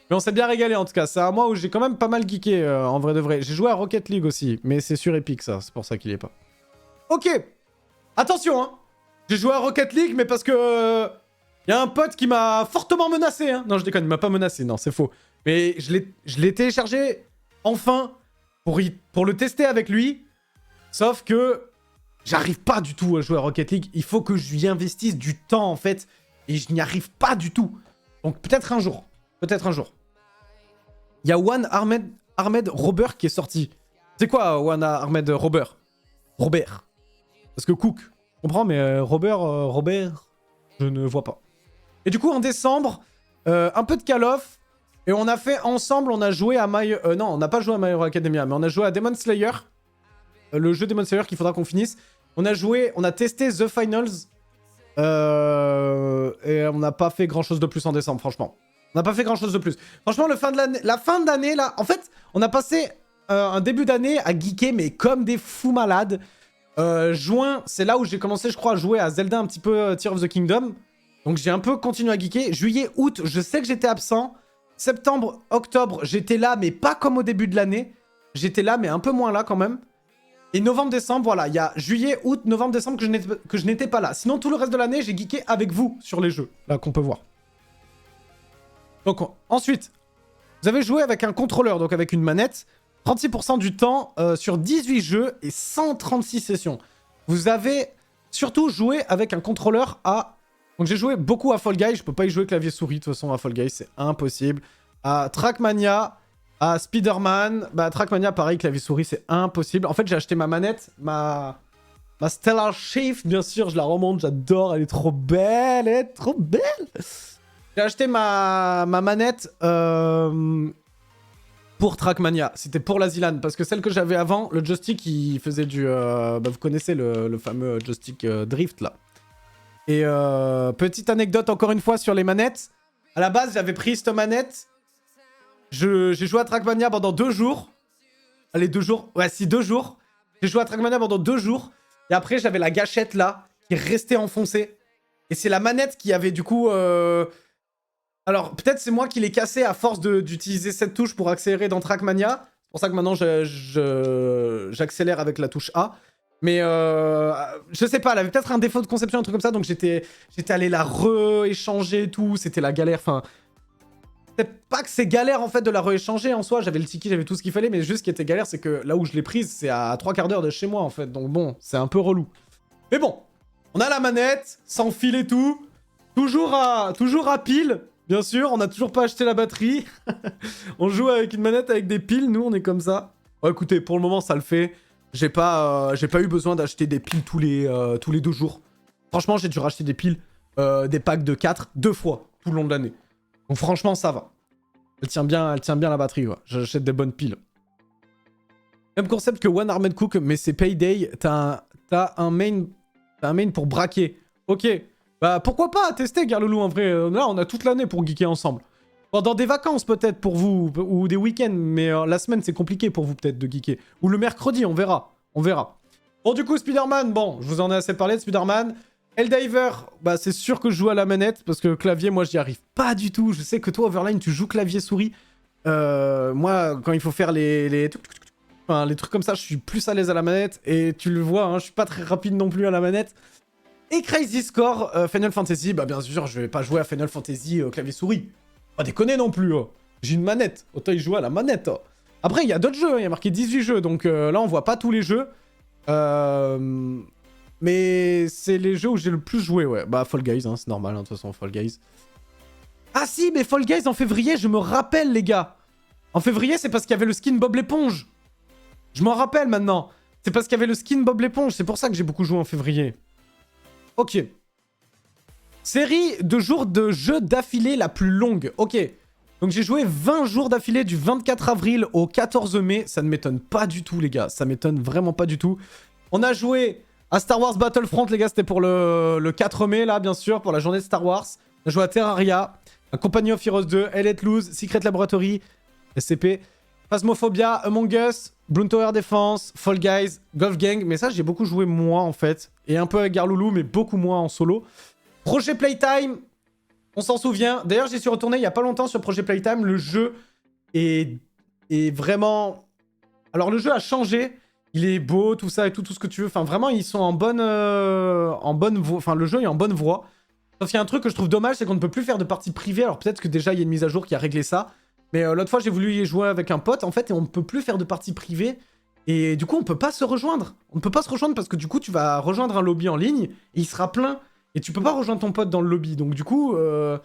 Mais on s'est bien régalé, en tout cas. C'est un mois où j'ai quand même pas mal geeké, en vrai de vrai. J'ai joué à Rocket League aussi, mais c'est sur Epic, ça. C'est pour ça qu'il y est pas. Ok. Attention, hein. J'ai joué à Rocket League, mais parce que... y a un pote qui m'a fortement menacé, hein. Non, je déconne, il m'a pas menacé. Non, c'est faux. Mais je l'ai téléchargé, enfin, pour le tester avec lui. Sauf que... j'arrive pas du tout à jouer à Rocket League. Il faut que je lui investisse du temps, en fait. Et je n'y arrive pas du tout. Donc peut-être un jour. Peut-être un jour. Il y a One Armed Robber qui est sorti. C'est quoi One Armed Robber? Robert. Parce que Cook, je comprends, mais Robert, je ne vois pas. Et du coup, en décembre, un peu de Call of. Et on a fait ensemble, on a joué à non, on n'a pas joué à My Hero Academia, mais on a joué à Demon Slayer. Le jeu Demon Slayer qu'il faudra qu'on finisse. On a testé The Finals. Et on n'a pas fait grand chose de plus en décembre, franchement. On n'a pas fait grand chose de plus. Franchement, la fin d'année, là... En fait, on a passé un début d'année à geeker, mais comme des fous malades. Juin, c'est là où j'ai commencé, je crois, à jouer à Zelda un petit peu Tears of the Kingdom. Donc j'ai un peu continué à geeker. Juillet, août, je sais que j'étais absent. Septembre, octobre, j'étais là, mais pas comme au début de l'année. J'étais là, mais un peu moins là quand même. Et novembre, décembre, voilà, il y a juillet, août, novembre, décembre que je n'étais pas là. Sinon, tout le reste de l'année, j'ai geeké avec vous sur les jeux, là, qu'on peut voir. Donc, ensuite, vous avez joué avec un contrôleur, donc avec une manette, 36% du temps sur 18 jeux et 136 sessions. Vous avez surtout joué avec un contrôleur à... Donc, j'ai joué beaucoup à Fall Guys, je peux pas y jouer clavier-souris, de toute façon, à Fall Guys, c'est impossible. À Trackmania... à Spider-Man, bah Trackmania, pareil, clavier-souris, c'est impossible. En fait, j'ai acheté ma manette, ma Stellar Shift, bien sûr, je la remonte, j'adore, elle est trop belle, elle est trop belle. J'ai acheté ma manette pour Trackmania, c'était pour la Zilan, parce que celle que j'avais avant, le joystick, il faisait du... bah, vous connaissez le fameux joystick drift, là. Et petite anecdote, encore une fois, sur les manettes. À la base, j'avais pris cette manette... J'ai joué à Trackmania pendant 2 jours. Allez, 2 jours. Ouais, si, 2 jours. J'ai joué à Trackmania pendant 2 jours. Et après, j'avais la gâchette, là, qui est restée enfoncée. Et c'est la manette qui avait, du coup... Alors, peut-être c'est moi qui l'ai cassée à force d'utiliser cette touche pour accélérer dans Trackmania. C'est pour ça que maintenant, j'accélère avec la touche A. Mais, je sais pas, elle avait peut-être un défaut de conception, un truc comme ça. Donc, j'étais allé la re-échanger et tout. C'était la galère, enfin... C'est pas que c'est galère en fait de la rééchanger en soi, j'avais le ticket, j'avais tout ce qu'il fallait, mais juste ce qui était galère, c'est que là où je l'ai prise, c'est à 3/4 d'heure de chez moi en fait, donc bon, c'est un peu relou. Mais bon, on a la manette, sans fil et tout, toujours à pile, bien sûr, on n'a toujours pas acheté la batterie. On joue avec une manette avec des piles, nous on est comme ça. Bon, écoutez, pour le moment ça le fait, j'ai pas eu besoin d'acheter des piles tous les 2 jours. Franchement, j'ai dû racheter des piles, des packs de 4, 2 fois, tout le long de l'année. Donc franchement, ça va. Elle tient bien la batterie, ouais. J'achète des bonnes piles. Même concept que One Armed Cook, mais c'est Payday. T'as un main pour braquer. Ok. Bah pourquoi pas tester, Garloulou, en vrai. Là, on a toute l'année pour geeker ensemble. Pendant des vacances, peut-être, pour vous. Ou des week-ends. Mais la semaine, c'est compliqué pour vous, peut-être, de geeker. Ou le mercredi, on verra. On verra. Bon, du coup, Spider-Man, bon, je vous en ai assez parlé de Spider-Man. Helldiver, bah c'est sûr que je joue à la manette, parce que clavier, moi, j'y arrive pas du tout. Je sais que toi, Overline, tu joues clavier-souris. Moi, quand il faut faire les trucs comme ça, je suis plus à l'aise à la manette. Et tu le vois, hein, je suis pas très rapide non plus à la manette. Et Crazy Score, Final Fantasy, bah bien sûr, je vais pas jouer à Final Fantasy clavier-souris. Pas déconner non plus, oh. J'ai une manette, autant y jouer à la manette. Oh. Après, il y a d'autres jeux, il y a marqué 18 jeux, donc là, on voit pas tous les jeux. Mais c'est les jeux où j'ai le plus joué, ouais. Bah, Fall Guys, hein, c'est normal, hein, de toute façon, Fall Guys. Ah si, mais Fall Guys en février, je me rappelle, les gars. En février, c'est parce qu'il y avait le skin Bob l'éponge. Je m'en rappelle maintenant. C'est parce qu'il y avait le skin Bob l'éponge, c'est pour ça que j'ai beaucoup joué en février. Ok. Série de jours de jeu d'affilée la plus longue. Ok. Donc j'ai joué 20 jours d'affilée du 24 avril au 14 mai. Ça ne m'étonne pas du tout, les gars. Ça m'étonne vraiment pas du tout. On a joué à Star Wars Battlefront, les gars. C'était pour le 4 mai, là, bien sûr, pour la journée de Star Wars. On a joué à Terraria, à Company of Heroes 2, Let Loose, Secret Laboratory, SCP, Phasmophobia, Among Us, Bloom Tower Defense, Fall Guys, Golf Gang. Mais ça, j'ai beaucoup joué moi, en fait. Et un peu avec Garloulou, mais beaucoup moins en solo. Projet Playtime, on s'en souvient. D'ailleurs, j'y suis retourné il y a pas longtemps sur Projet Playtime. Le jeu est vraiment... Alors, le jeu a changé. Il est beau, tout ça et tout ce que tu veux. Enfin, vraiment, ils sont en bonne voie. Enfin, le jeu est en bonne voie. Sauf qu'il y a un truc que je trouve dommage, c'est qu'on ne peut plus faire de parties privées. Alors, peut-être que déjà, il y a une mise à jour qui a réglé ça. Mais l'autre fois, j'ai voulu y jouer avec un pote, en fait, et on ne peut plus faire de parties privées. Et du coup, on peut pas se rejoindre. On ne peut pas se rejoindre parce que du coup, tu vas rejoindre un lobby en ligne et il sera plein. Et tu peux pas rejoindre ton pote dans le lobby. Donc du coup, je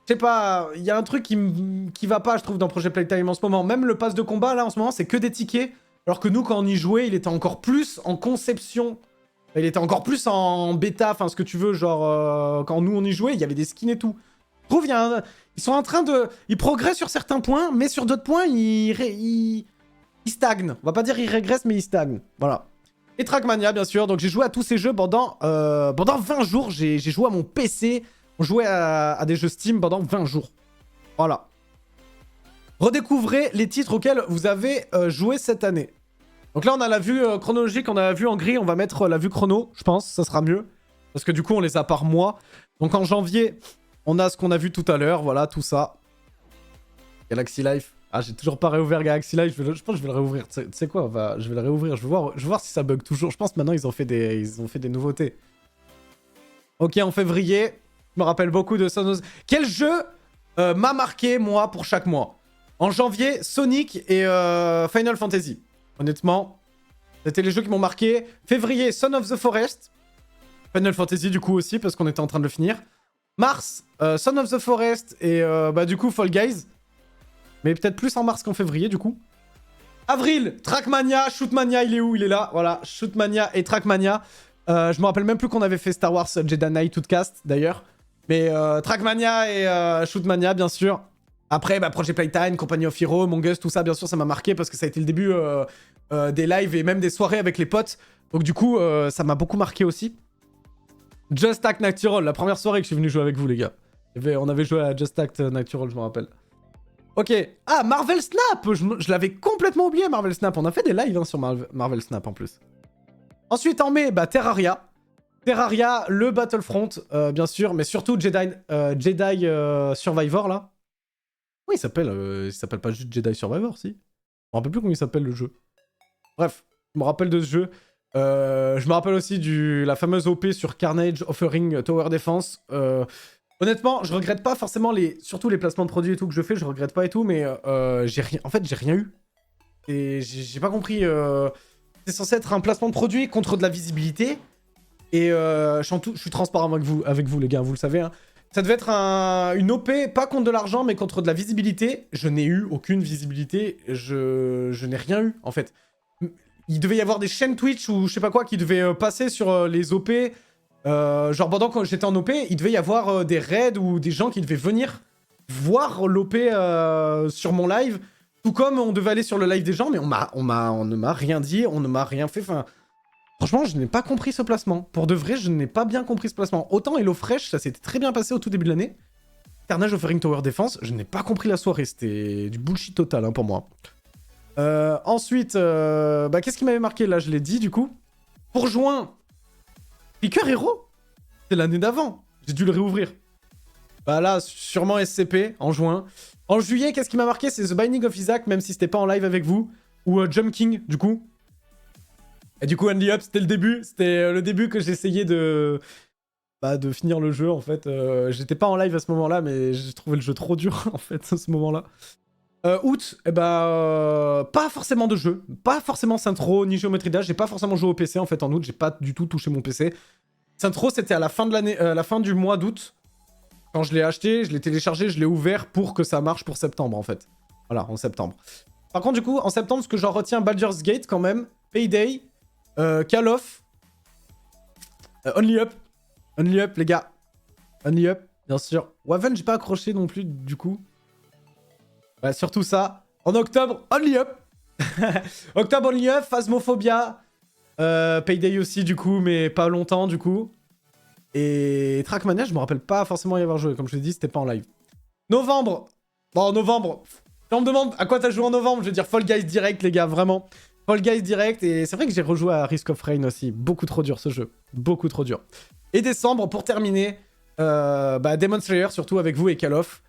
sais pas, il y a un truc qui va pas, je trouve, dans Projet Playtime en ce moment. Même le pass de combat, là, en ce moment, c'est que des tickets. Alors que nous, quand on y jouait, il était encore plus en conception. Il était encore plus en bêta, enfin, ce que tu veux, genre, quand nous, on y jouait, il y avait des skins et tout. Je trouve, ils sont en train de... Ils progressent sur certains points, mais sur d'autres points, ils stagnent. On va pas dire ils régressent, mais ils stagnent. Voilà. Et Trackmania, bien sûr. Donc, j'ai joué à tous ces jeux pendant 20 jours. J'ai joué à mon PC. On jouait à des jeux Steam pendant 20 jours. Voilà. Redécouvrez les titres auxquels vous avez joué cette année. Donc là, on a la vue chronologique. On a la vue en gris. On va mettre la vue chrono, je pense. Ça sera mieux. Parce que du coup, on les a par mois. Donc, en janvier, on a ce qu'on a vu tout à l'heure. Voilà, tout ça. Galaxy Life. Ah, j'ai toujours pas réouvert Galaxy Life. Je pense que je vais le réouvrir. Tu sais quoi, je vais le réouvrir. Je vais voir si ça bug toujours. Je pense que maintenant, ils ont fait des nouveautés. Ok, en février, je me rappelle beaucoup de Sonos. Quel jeu m'a marqué, moi, pour chaque mois? En janvier, Sonic et Final Fantasy. Honnêtement, c'était les jeux qui m'ont marqué. Février, Son of the Forest. Final Fantasy, du coup, aussi, parce qu'on était en train de le finir. Mars, Son of the Forest et du coup, Fall Guys. Mais peut-être plus en mars qu'en février, du coup. Avril, Trackmania, Shootmania, il est où? Il est là, voilà. Shootmania et Trackmania. Je me rappelle même plus qu'on avait fait Star Wars Jedi Knight Outcast, d'ailleurs. Mais Trackmania et Shootmania, bien sûr. Après, Project Playtime, Company of Heroes, Among Us, tout ça, bien sûr, ça m'a marqué parce que ça a été le début des lives et même des soirées avec les potes. Donc du coup, ça m'a beaucoup marqué aussi. Just Act Natural, la première soirée que je suis venu jouer avec vous, les gars. On avait joué à Just Act Natural, je me rappelle. Ok. Ah, Marvel Snap. Je l'avais complètement oublié, Marvel Snap. On a fait des lives sur Marvel Snap, en plus. Ensuite, en mai, Terraria. Terraria, le Battlefront, bien sûr. Mais surtout Jedi Survivor, là. Oui, il s'appelle pas juste Jedi Survivor, si. Je me rappelle plus comment il s'appelle, le jeu. Bref, je me rappelle de ce jeu. Je me rappelle aussi la fameuse OP sur Carnage Offering Tower Defense. Honnêtement, je regrette pas forcément surtout les placements de produits et tout que je fais, je regrette pas et tout, mais en fait, j'ai rien eu. Et j'ai pas compris. C'est censé être un placement de produit contre de la visibilité. Et je suis transparent avec vous, les gars, vous le savez. Hein. Ça devait être une OP, pas contre de l'argent, mais contre de la visibilité. Je n'ai eu aucune visibilité. Je n'ai rien eu, en fait. Il devait y avoir des chaînes Twitch ou je sais pas quoi qui devaient passer sur les OP. Genre pendant que j'étais en OP, il devait y avoir des raids ou des gens qui devaient venir voir l'OP sur mon live. Tout comme on devait aller sur le live des gens, mais on ne m'a rien dit, on ne m'a rien fait. Enfin, franchement, je n'ai pas compris ce placement. Pour de vrai, je n'ai pas bien compris ce placement. Autant HelloFresh, ça s'était très bien passé au tout début de l'année. Carnage Offering Tower Defense, je n'ai pas compris la soirée. C'était du bullshit total pour moi. Ensuite, qu'est-ce qui m'avait marqué là? Je l'ai dit du coup. Pour juin, Picker Hero. C'est l'année d'avant. J'ai dû le réouvrir. Là, sûrement SCP en juin. En juillet, qu'est-ce qui m'a marqué? C'est The Binding of Isaac, même si c'était pas en live avec vous. Ou Jump King, du coup. Et du coup, Only Up, c'était le début. C'était le début que j'essayais de finir le jeu, en fait. J'étais pas en live à ce moment-là, mais j'ai trouvé le jeu trop dur, en fait, à ce moment-là. Août, pas forcément de jeu. Pas forcément Syntro, ni Géométrie Dash. J'ai pas forcément joué au PC, en fait, en août. J'ai pas du tout touché mon PC. Syntro, c'était à la fin de l'année, la fin du mois d'août. Quand je l'ai acheté, je l'ai téléchargé, je l'ai ouvert pour que ça marche pour septembre, en fait. Voilà, en septembre. Par contre, du coup, en septembre, ce que j'en retiens, Baldur's Gate, quand même. Payday. Call of. Only Up. Only Up, les gars. Only Up, bien sûr. Waven, j'ai pas accroché non plus, du coup. Ouais, surtout ça. En octobre, Only Up. Octobre, Only Up, Phasmophobia. Payday aussi, du coup, mais pas longtemps, du coup. Et Trackmania, je me rappelle pas forcément y avoir joué. Comme je l'ai dit, c'était pas en live. Novembre. Bon, novembre. Si on me demande à quoi t'as joué en novembre, je vais dire Fall Guys direct, les gars, vraiment. Fall Guys direct. Et c'est vrai que j'ai rejoué à Risk of Rain aussi. Beaucoup trop dur, ce jeu. Beaucoup trop dur. Et décembre, pour terminer, Demon Slayer, surtout avec vous et Call of.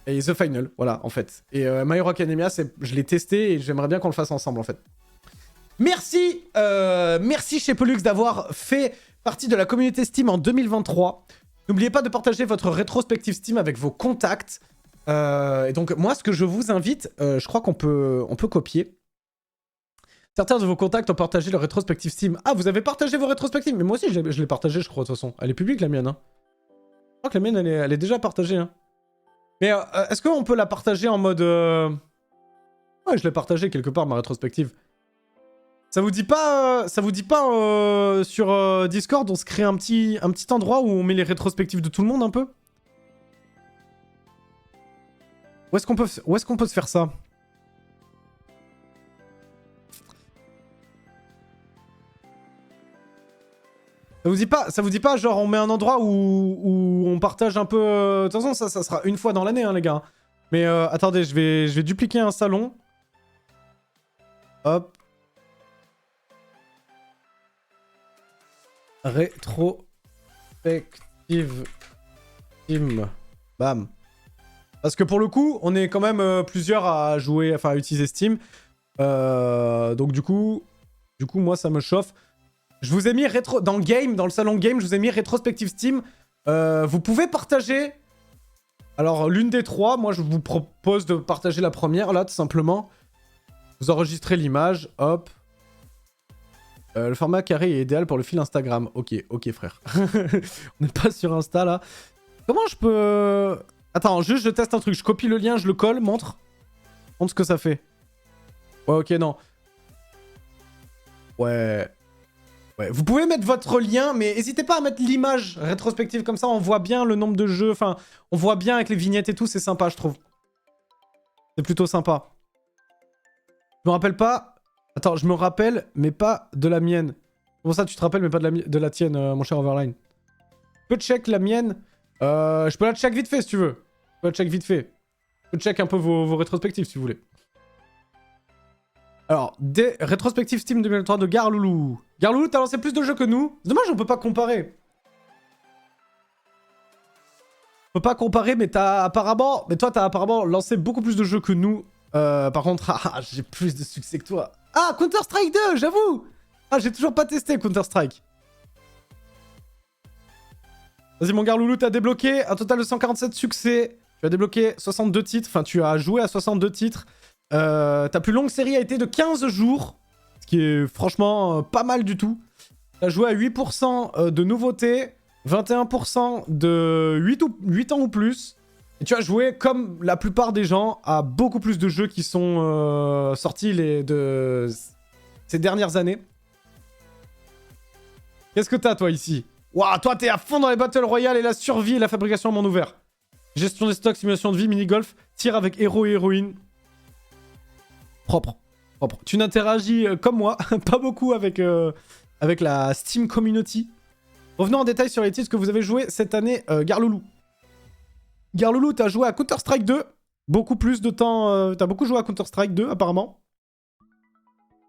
Et The Final, voilà, en fait. Et My Hero Academia, je l'ai testé et j'aimerais bien qu'on le fasse ensemble, en fait. Merci, merci chez Pollux d'avoir fait partie de la communauté Steam en 2023. N'oubliez pas de partager votre rétrospective Steam avec vos contacts. Et donc, moi, ce que je vous invite, je crois qu'on peut copier. Certains de vos contacts ont partagé leur rétrospective Steam. Ah, vous avez partagé vos rétrospectives? Mais moi aussi, je l'ai partagé, je crois, de toute façon. Elle est publique, la mienne. Hein. Je crois que la mienne, elle est déjà partagée. Hein. Mais est-ce qu'on peut la partager en mode... Ouais, je l'ai partagée quelque part, ma rétrospective. Ça vous dit pas, sur Discord, on se crée un petit endroit où on met les rétrospectives de tout le monde un peu? Où est-ce qu'on peut se faire ça? Ça vous dit pas, genre on met un endroit où on partage un peu... De toute façon, ça sera une fois dans l'année, hein, les gars. Mais attendez, je vais dupliquer un salon. Hop. Rétrospective Steam. Bam. Parce que pour le coup, on est quand même plusieurs à jouer, enfin à utiliser Steam. Donc du coup, moi ça me chauffe. Je vous ai mis dans le game, dans le salon game, je vous ai mis rétrospective Steam. Vous pouvez partager. Alors l'une des trois, moi je vous propose de partager la première là, tout simplement. Vous enregistrez l'image, hop. Le format carré est idéal pour le fil Instagram. Ok, frère. On n'est pas sur Insta, là. Comment je peux... Attends, juste je teste un truc. Je copie le lien, je le colle, montre. Montre ce que ça fait. Ouais, ok, non. Ouais. Vous pouvez mettre votre lien, mais n'hésitez pas à mettre l'image rétrospective comme ça. On voit bien le nombre de jeux. Enfin, on voit bien avec les vignettes et tout. C'est sympa, je trouve. C'est plutôt sympa. Je me rappelle pas... Attends, je me rappelle, mais pas de la mienne. Comment ça, tu te rappelles, mais pas de la tienne, mon cher Overline? Je peux check la mienne. Je peux la check vite fait, si tu veux. Je peux la check vite fait. Je peux check un peu vos rétrospectives, si vous voulez. Alors, des rétrospectives Steam 2023 de Garloulou. Garloulou, t'as lancé plus de jeux que nous. C'est dommage, on peut pas comparer. On peut pas comparer, mais t'as apparemment... Mais toi, t'as apparemment lancé beaucoup plus de jeux que nous. Par contre, j'ai plus de succès que toi. Ah, Counter-Strike 2, j'avoue. Ah, j'ai toujours pas testé Counter-Strike. Vas-y, mon gars Loulou, t'as débloqué un total de 147 succès. Tu as débloqué 62 titres. Enfin, tu as joué à 62 titres. Ta plus longue série a été de 15 jours. Ce qui est franchement pas mal du tout. Tu as joué à 8% de nouveautés. 21% de 8 ans ou plus. Et tu as joué, comme la plupart des gens, à beaucoup plus de jeux qui sont sortis de ces dernières années. Qu'est-ce que t'as, toi, ici? Waouh, toi, t'es à fond dans les Battle Royale et la survie et la fabrication en monde ouvert. Gestion des stocks, simulation de vie, mini-golf, tir avec héros et héroïnes. Propre. Tu n'interagis comme moi, pas beaucoup avec la Steam Community. Revenons en détail sur les titres que vous avez joués cette année, Garloulou. Garloulou, t'as joué à Counter-Strike 2. Beaucoup plus de temps... t'as beaucoup joué à Counter-Strike 2, apparemment.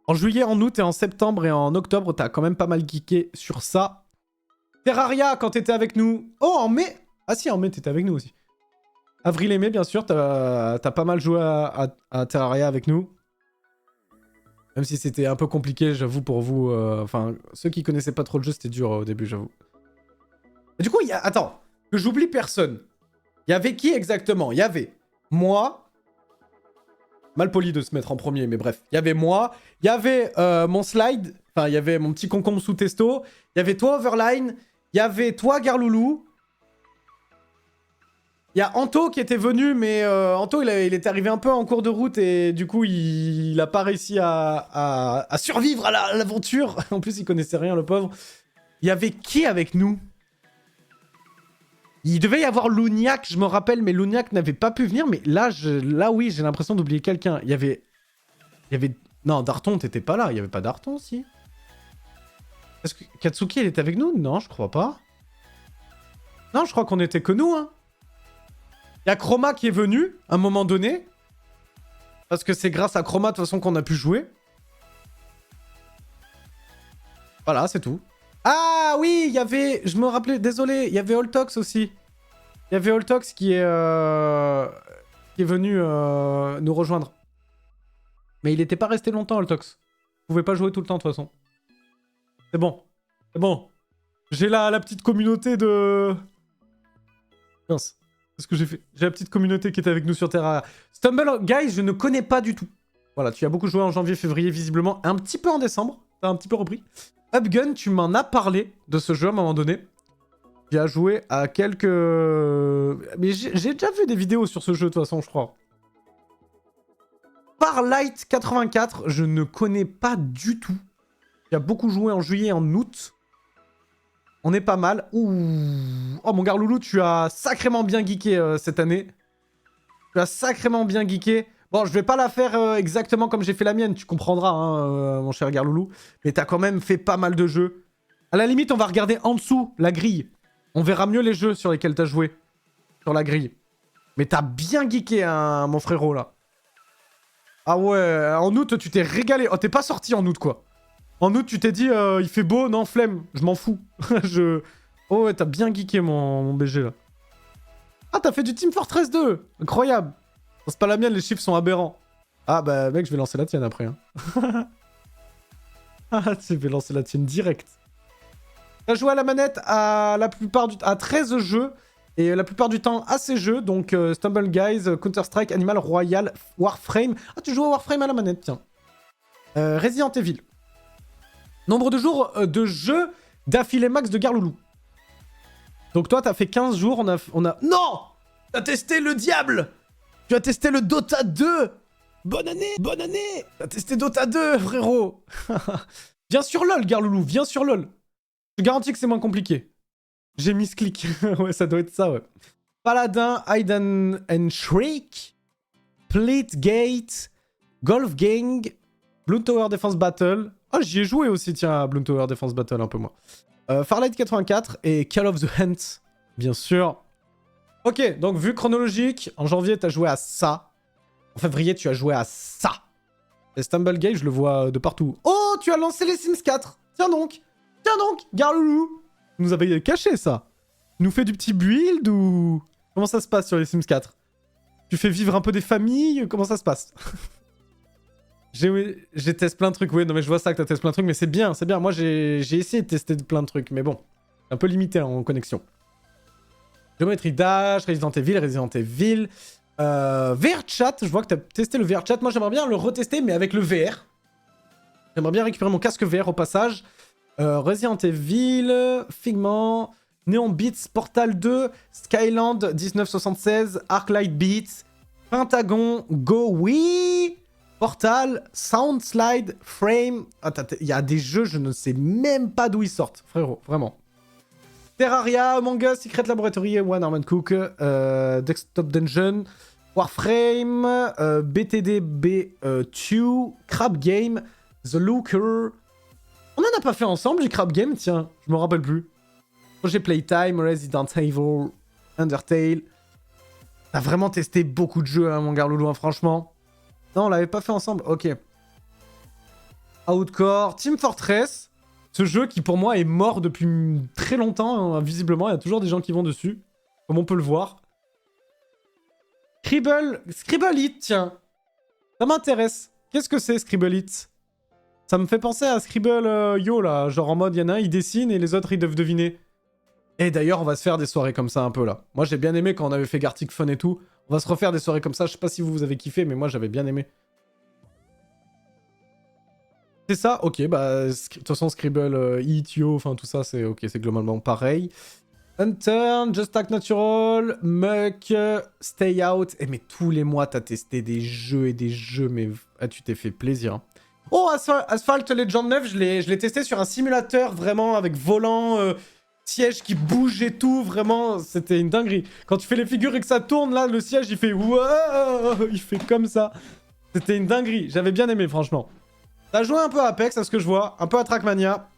En juillet, en août et en septembre et en octobre, t'as quand même pas mal geeké sur ça. Terraria, quand t'étais avec nous. Oh, en mai. Ah si, en mai, t'étais avec nous aussi. Avril et mai, bien sûr, t'as pas mal joué à Terraria avec nous. Même si c'était un peu compliqué, j'avoue, pour vous. Enfin, ceux qui connaissaient pas trop le jeu, c'était dur au début, j'avoue. Du coup, attends, que j'oublie personne. Il y avait qui exactement? Il y avait moi. Mal poli de se mettre en premier, mais bref. Il y avait moi. Il y avait mon slide. Enfin, il y avait mon petit concombre sous testo. Il y avait toi, Overline. Il y avait toi, Garloulou. Il y a Anto qui était venu, mais Anto, il est arrivé un peu en cours de route et du coup, il a pas réussi à survivre à l'aventure. En plus, il connaissait rien, le pauvre. Il y avait qui avec nous? Il devait y avoir Louniac, je me rappelle, mais Louniac n'avait pas pu venir. Mais là, oui, j'ai l'impression d'oublier quelqu'un. Il y avait... Non, Darton, t'étais pas là. Il y avait pas Darton, aussi. Est-ce que Katsuki, elle était avec nous? Non, je crois pas. Non, je crois qu'on était que nous, hein. Il y a Chroma qui est venu, à un moment donné. Parce que c'est grâce à Chroma, de toute façon, qu'on a pu jouer. Voilà, c'est tout. Ah oui, il y avait... Je me rappelais, désolé, il y avait Holtox aussi. Il y avait Holtox qui est venu nous rejoindre. Mais il n'était pas resté longtemps, Holtox. Vous pouvez pas jouer tout le temps, de toute façon. C'est bon. C'est bon. J'ai la petite communauté de... Mince. Qu'est-ce que j'ai fait? J'ai la petite communauté qui était avec nous sur Terraria. Stumble Guys, je ne connais pas du tout. Voilà, tu as beaucoup joué en janvier, février, visiblement. Un petit peu en décembre. T'as un petit peu repris. Upgun, tu m'en as parlé de ce jeu à un moment donné. J'ai à joué à quelques... Mais j'ai déjà vu des vidéos sur ce jeu, de toute façon, je crois. Farlight 84, je ne connais pas du tout. J'ai beaucoup joué en juillet et en août. On est pas mal. Ouh. Oh, mon gars Loulou, tu as sacrément bien geeké cette année. Tu as sacrément bien geeké. Bon, je vais pas la faire exactement comme j'ai fait la mienne, tu comprendras, hein, mon cher Garloulou. Mais t'as quand même fait pas mal de jeux. À la limite, on va regarder en dessous, la grille. On verra mieux les jeux sur lesquels t'as joué. Sur la grille. Mais t'as bien geeké, hein, mon frérot, là. Ah ouais, en août, tu t'es régalé. Oh, t'es pas sorti en août, quoi. En août, tu t'es dit, il fait beau, non, flemme, je m'en fous. Oh ouais, t'as bien geeké, mon BG, là. Ah, t'as fait du Team Fortress 2. Incroyable. C'est pas la mienne, les chiffres sont aberrants. Ah bah mec, je vais lancer la tienne après. Hein. Ah, tu vais lancer la tienne direct. T'as joué à la manette à la plupart à 13 jeux. Et la plupart du temps à ces jeux. Donc Stumble Guys, Counter-Strike, Animal Royale, Warframe. Ah, tu joues à Warframe à la manette, tiens. Resident Evil. Nombre de jours de jeux d'affilée max de Garloulou. Donc toi, t'as fait 15 jours, on a... Non! T'as testé le diable! Tu as testé le Dota 2! Bonne année! Bonne année! T'as testé Dota 2, frérot! Viens sur LoL, Garloulou, viens sur LoL. Je garantis que c'est moins compliqué. J'ai mis ce clic. Ouais, ça doit être ça, ouais. Paladin, Hide and Shriek, Gate, Golf Gang, Bloom Tower Defense Battle. Oh, j'y ai joué aussi, tiens, à Bloom Tower Defense Battle, un peu moins. Farlight 84 et Call of the Hunt, bien sûr. Ok, donc vue chronologique, en janvier, t'as joué à ça. En février, tu as joué à ça. Et Stumble Guys, je le vois de partout. Oh, tu as lancé les Sims 4. Tiens donc, Garloulou. Tu nous avais caché ça. Tu nous fais du petit build ou... Comment ça se passe sur les Sims 4? Tu fais vivre un peu des familles? Comment ça se passe? J'ai testé plein de trucs. Oui, non mais je vois ça que t'as testé plein de trucs, mais c'est bien, c'est bien. Moi, j'ai essayé de tester plein de trucs, mais bon. Un peu limité en connexion. Géométrie Dash, Resident Evil. VR Chat, je vois que t'as testé le VR Chat. Moi, j'aimerais bien le retester, mais avec le VR. J'aimerais bien récupérer mon casque VR au passage. Resident Evil, Figment, Neon Beats, Portal 2, Skyland 1976, Arclight Beats, Pentagon, Go, oui, Portal, Soundslide, Frame. Il y a des jeux, je ne sais même pas d'où ils sortent, frérot, vraiment. Terraria, Among Us, Secret Laboratory, One Armed Cook, Desktop Dungeon, Warframe, BTDB2, Crab Game, The Looker. On en a pas fait ensemble, j'ai Crab Game, tiens, je me rappelle plus. Projet Playtime, Resident Evil, Undertale. T'as vraiment testé beaucoup de jeux, hein, mon gars Loulou, hein, franchement. Non, on l'avait pas fait ensemble, ok. Outcore, Team Fortress. Ce jeu qui pour moi est mort depuis très longtemps, hein, visiblement, il y a toujours des gens qui vont dessus, comme on peut le voir. Scribble It, tiens. Ça m'intéresse. Qu'est-ce que c'est Scribble It? Ça me fait penser à Scribble Yo, là. Genre en mode, il y en a un, il dessine et les autres, ils doivent deviner. Et d'ailleurs, on va se faire des soirées comme ça un peu, là. Moi, j'ai bien aimé quand on avait fait Gartic Fun et tout. On va se refaire des soirées comme ça. Je sais pas si vous avez kiffé, mais moi, j'avais bien aimé. C'est ça? Ok, bah, de toute façon, Scribble, Eat, Yo, enfin, tout ça, c'est ok, c'est globalement pareil. Unturn, Just Act Natural, Muck, Stay Out. Eh, mais tous les mois, t'as testé des jeux, mais ah, tu t'es fait plaisir. Hein. Oh, Asphalt Legend 9, je l'ai testé sur un simulateur, vraiment, avec volant, siège qui bouge et tout, vraiment, c'était une dinguerie. Quand tu fais les figures et que ça tourne, là, le siège, il fait ouah, il fait comme ça. C'était une dinguerie, j'avais bien aimé, franchement. T'as joué un peu à Apex, à ce que je vois, un peu à Trackmania.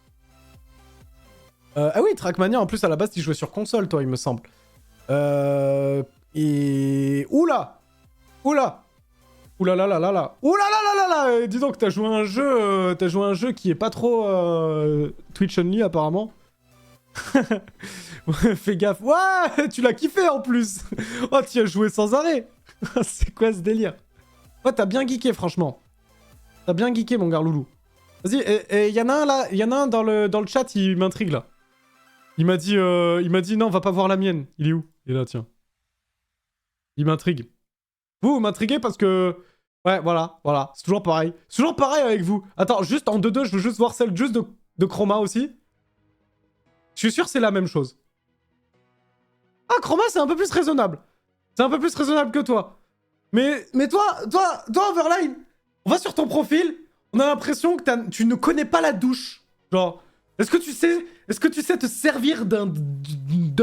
Ah oui, Trackmania, en plus, à la base, tu jouais sur console, toi, il me semble. Et... Oula! Oula! Oula là là là là! Oula là là là là! Dis donc, t'as joué un jeu qui est pas trop Twitch only, apparemment. Ouais, fais gaffe. Ouais, tu l'as kiffé en plus. Oh, tu as joué sans arrêt. C'est quoi ce délire? Ouais, t'as bien geeké, franchement. T'as bien geeké, mon gars loulou. Vas-y, et y en a un là, y en a un dans le chat, il m'intrigue là. Il m'a dit non, on va pas voir la mienne. Il est où? Il est là, tiens. Il m'intrigue. Vous m'intriguez parce que... Ouais, voilà. C'est toujours pareil. C'est toujours pareil avec vous. Attends, juste en 2-2, je veux juste voir celle juste de Chroma aussi. Je suis sûr que c'est la même chose. Ah, Chroma, c'est un peu plus raisonnable. C'est un peu plus raisonnable que toi. Mais toi, Overline, on va sur ton profil, on a l'impression que tu ne connais pas la douche. Genre, est-ce que tu sais te servir d'un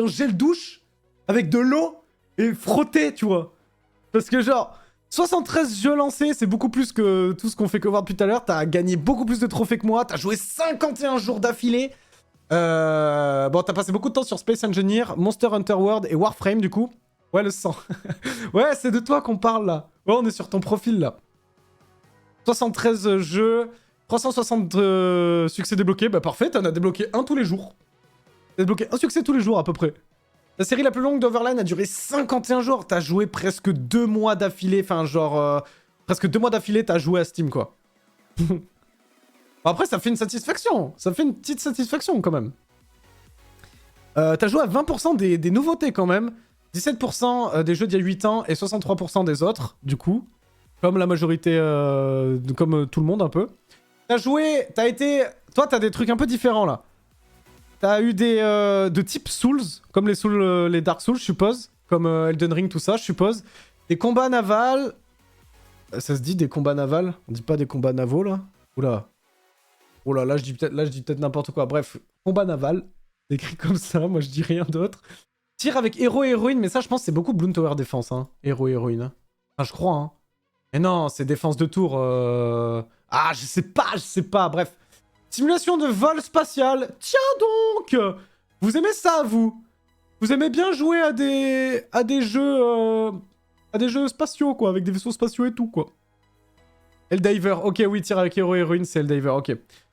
gel douche avec de l'eau et frotter, tu vois? Parce que genre, 73 jeux lancés, c'est beaucoup plus que tout ce qu'on fait cover depuis tout à l'heure. T'as gagné beaucoup plus de trophées que moi, t'as joué 51 jours d'affilée. Bon, t'as passé beaucoup de temps sur Space Engineer, Monster Hunter World et Warframe, du coup. Ouais, le sang. Ouais, c'est de toi qu'on parle, là. Ouais, on est sur ton profil, là. 73 jeux, 360 succès débloqués. Bah, parfait, t'en as débloqué un tous les jours. T'as débloqué un succès tous les jours, à peu près. La série la plus longue d'Overline a duré 51 jours. T'as joué presque 2 mois d'affilée. Enfin, genre... presque 2 mois d'affilée, t'as joué à Steam, quoi. Bon, après, ça fait une satisfaction. Ça fait une petite satisfaction, quand même. T'as joué à 20% des nouveautés, quand même. 17% des jeux d'il y a 8 ans et 63% des autres, du coup. Comme la majorité... comme tout le monde, un peu. T'as joué... T'as été... Toi, t'as des trucs un peu différents, là. T'as eu des... de type Souls, comme les Dark Souls, je suppose. Comme Elden Ring, tout ça, je suppose. Des combats navals... Ça se dit des combats navals? On dit pas des combats navaux, là? Oula. Oh là, là je dis peut-être n'importe quoi. Bref, combat naval. Écrit comme ça, moi je dis rien d'autre. Tir avec héros et héroïne, mais ça je pense c'est beaucoup Bloom Tower Defense, hein. Héros et héroïne. Hein. Enfin, je crois, hein. Mais non, c'est défense de tour. Ah, je sais pas, bref. Simulation de vol spatial. Tiens donc! Vous aimez ça, vous? Vous aimez bien jouer à des jeux... à des jeux spatiaux, quoi, avec des vaisseaux spatiaux et tout, quoi. Helldiver, ok, oui, tir avec héros et héroïne, c'est Helldiver, ok.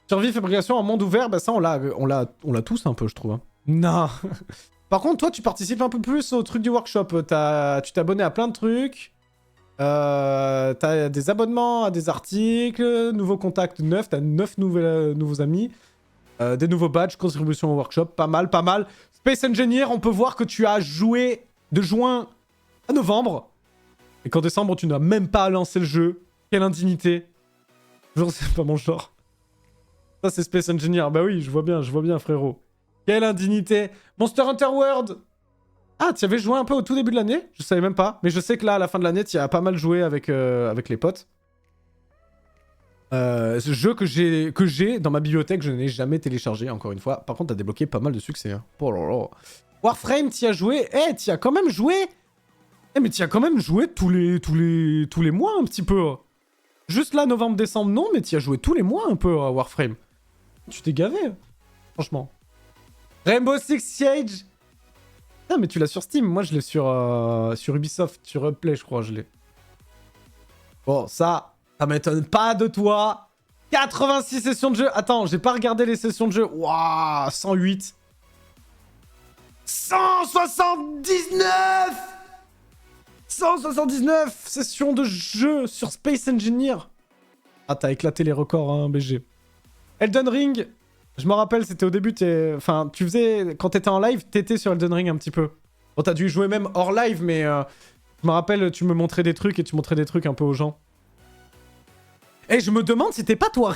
Survie, fabrication en monde ouvert, bah ça, on l'a tous un peu, je trouve. Hein. Non. Par contre, toi, tu participes un peu plus au truc du workshop. Tu t'es abonné à plein de trucs. T'as des abonnements à des articles, nouveaux contacts neufs, t'as 9 nouveaux amis, des nouveaux badges, contribution au workshop, pas mal. Space Engineer, on peut voir que tu as joué de juin à novembre. Et qu'en décembre, tu n'as même pas lancé le jeu. Quelle indignité. Genre, c'est pas mon genre. Ça, c'est Space Engineer. Bah oui, je vois bien, frérot. Quelle indignité. Monster Hunter World. Ah, tu avais joué un peu au tout début de l'année? Je savais même pas. Mais je sais que là, à la fin de l'année, tu as pas mal joué avec les potes. Ce jeu que j'ai dans ma bibliothèque, je n'ai jamais téléchargé, encore une fois. Par contre, t'as débloqué pas mal de succès. Hein. Oh là là. Warframe, t'y as joué. Eh, t'y as quand même joué. Eh, mais t'y as quand même joué tous les mois, un petit peu. Juste là, novembre-décembre, non, mais t'y as joué tous les mois, un peu, à Warframe. Tu t'es gavé, franchement. Rainbow Six Siege. Ah, mais tu l'as sur Steam. Moi, je l'ai sur Ubisoft, sur Uplay, je crois, je l'ai. Bon, ça m'étonne pas de toi. 86 sessions de jeu. Attends, j'ai pas regardé les sessions de jeu. Waouh, 108. 179 sessions de jeu sur Space Engineer. Ah, t'as éclaté les records, hein, BG. Elden Ring, je me rappelle, c'était au début, enfin, tu faisais... Quand t'étais en live, t'étais sur Elden Ring un petit peu. Bon, t'as dû jouer même hors live, mais... je me rappelle, tu me montrais des trucs et tu montrais des trucs un peu aux gens. Et je me demande, c'était pas toi,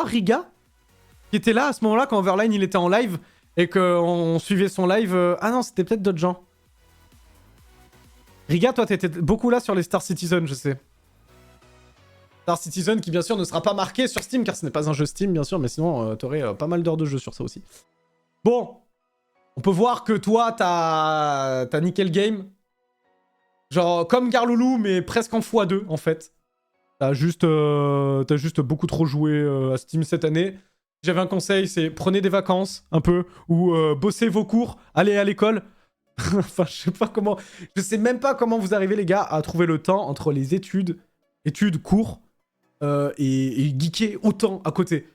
Riga, qui était là à ce moment-là, quand Overline, il était en live, et qu'on suivait son live... Ah non, c'était peut-être d'autres gens. Riga, toi, t'étais beaucoup là sur les Star Citizen, je sais. Star Citizen qui bien sûr ne sera pas marqué sur Steam car ce n'est pas un jeu Steam bien sûr mais sinon t'aurais pas mal d'heures de jeu sur ça aussi. Bon, On peut voir que toi, t'as niqué le game. Genre, comme Garloulou, mais presque en x2, en fait. T'as juste beaucoup trop joué à Steam cette année. J'avais un conseil, c'est prenez des vacances, un peu, ou bossez vos cours, allez à l'école. Enfin, je sais même pas comment vous arrivez, les gars, à trouver le temps entre les études, cours, et geeker autant à côté.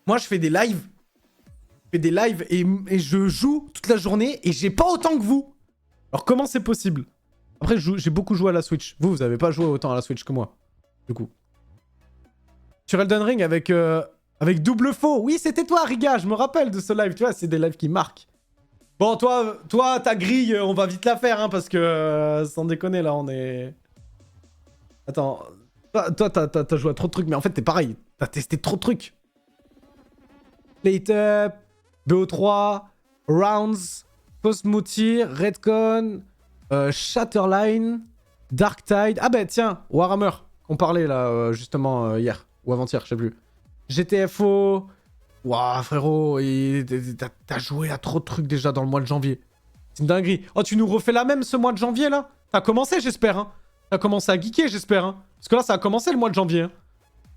Moi, je fais des lives. Et je joue toute la journée et j'ai pas autant que vous. Alors, comment c'est possible? Après, j'ai beaucoup joué à la Switch. Vous avez pas joué autant à la Switch que moi, du coup. Sur Elden Ring avec double faux. Oui, c'était toi, Riga, je me rappelle de ce live. Tu vois, c'est des lives qui marquent. Bon, toi, ta grille, on va vite la faire, hein, parce que sans déconner, là, on est... Attends, toi, t'as joué à trop de trucs, mais en fait, t'es pareil. T'as testé trop de trucs. Plate Up, BO3, Rounds, Cosmotier, Redcon, Shatterline, Darktide. Ah bah tiens, Warhammer, on parlait là, justement, hier, ou avant-hier, je sais plus. GTFO... Waouh, frérot, t'as joué à trop de trucs déjà dans le mois de janvier. C'est une dinguerie. Oh, tu nous refais la même ce mois de janvier, là? T'as commencé, j'espère, hein? T'as commencé à geeker, j'espère, hein? Parce que là, ça a commencé le mois de janvier, hein?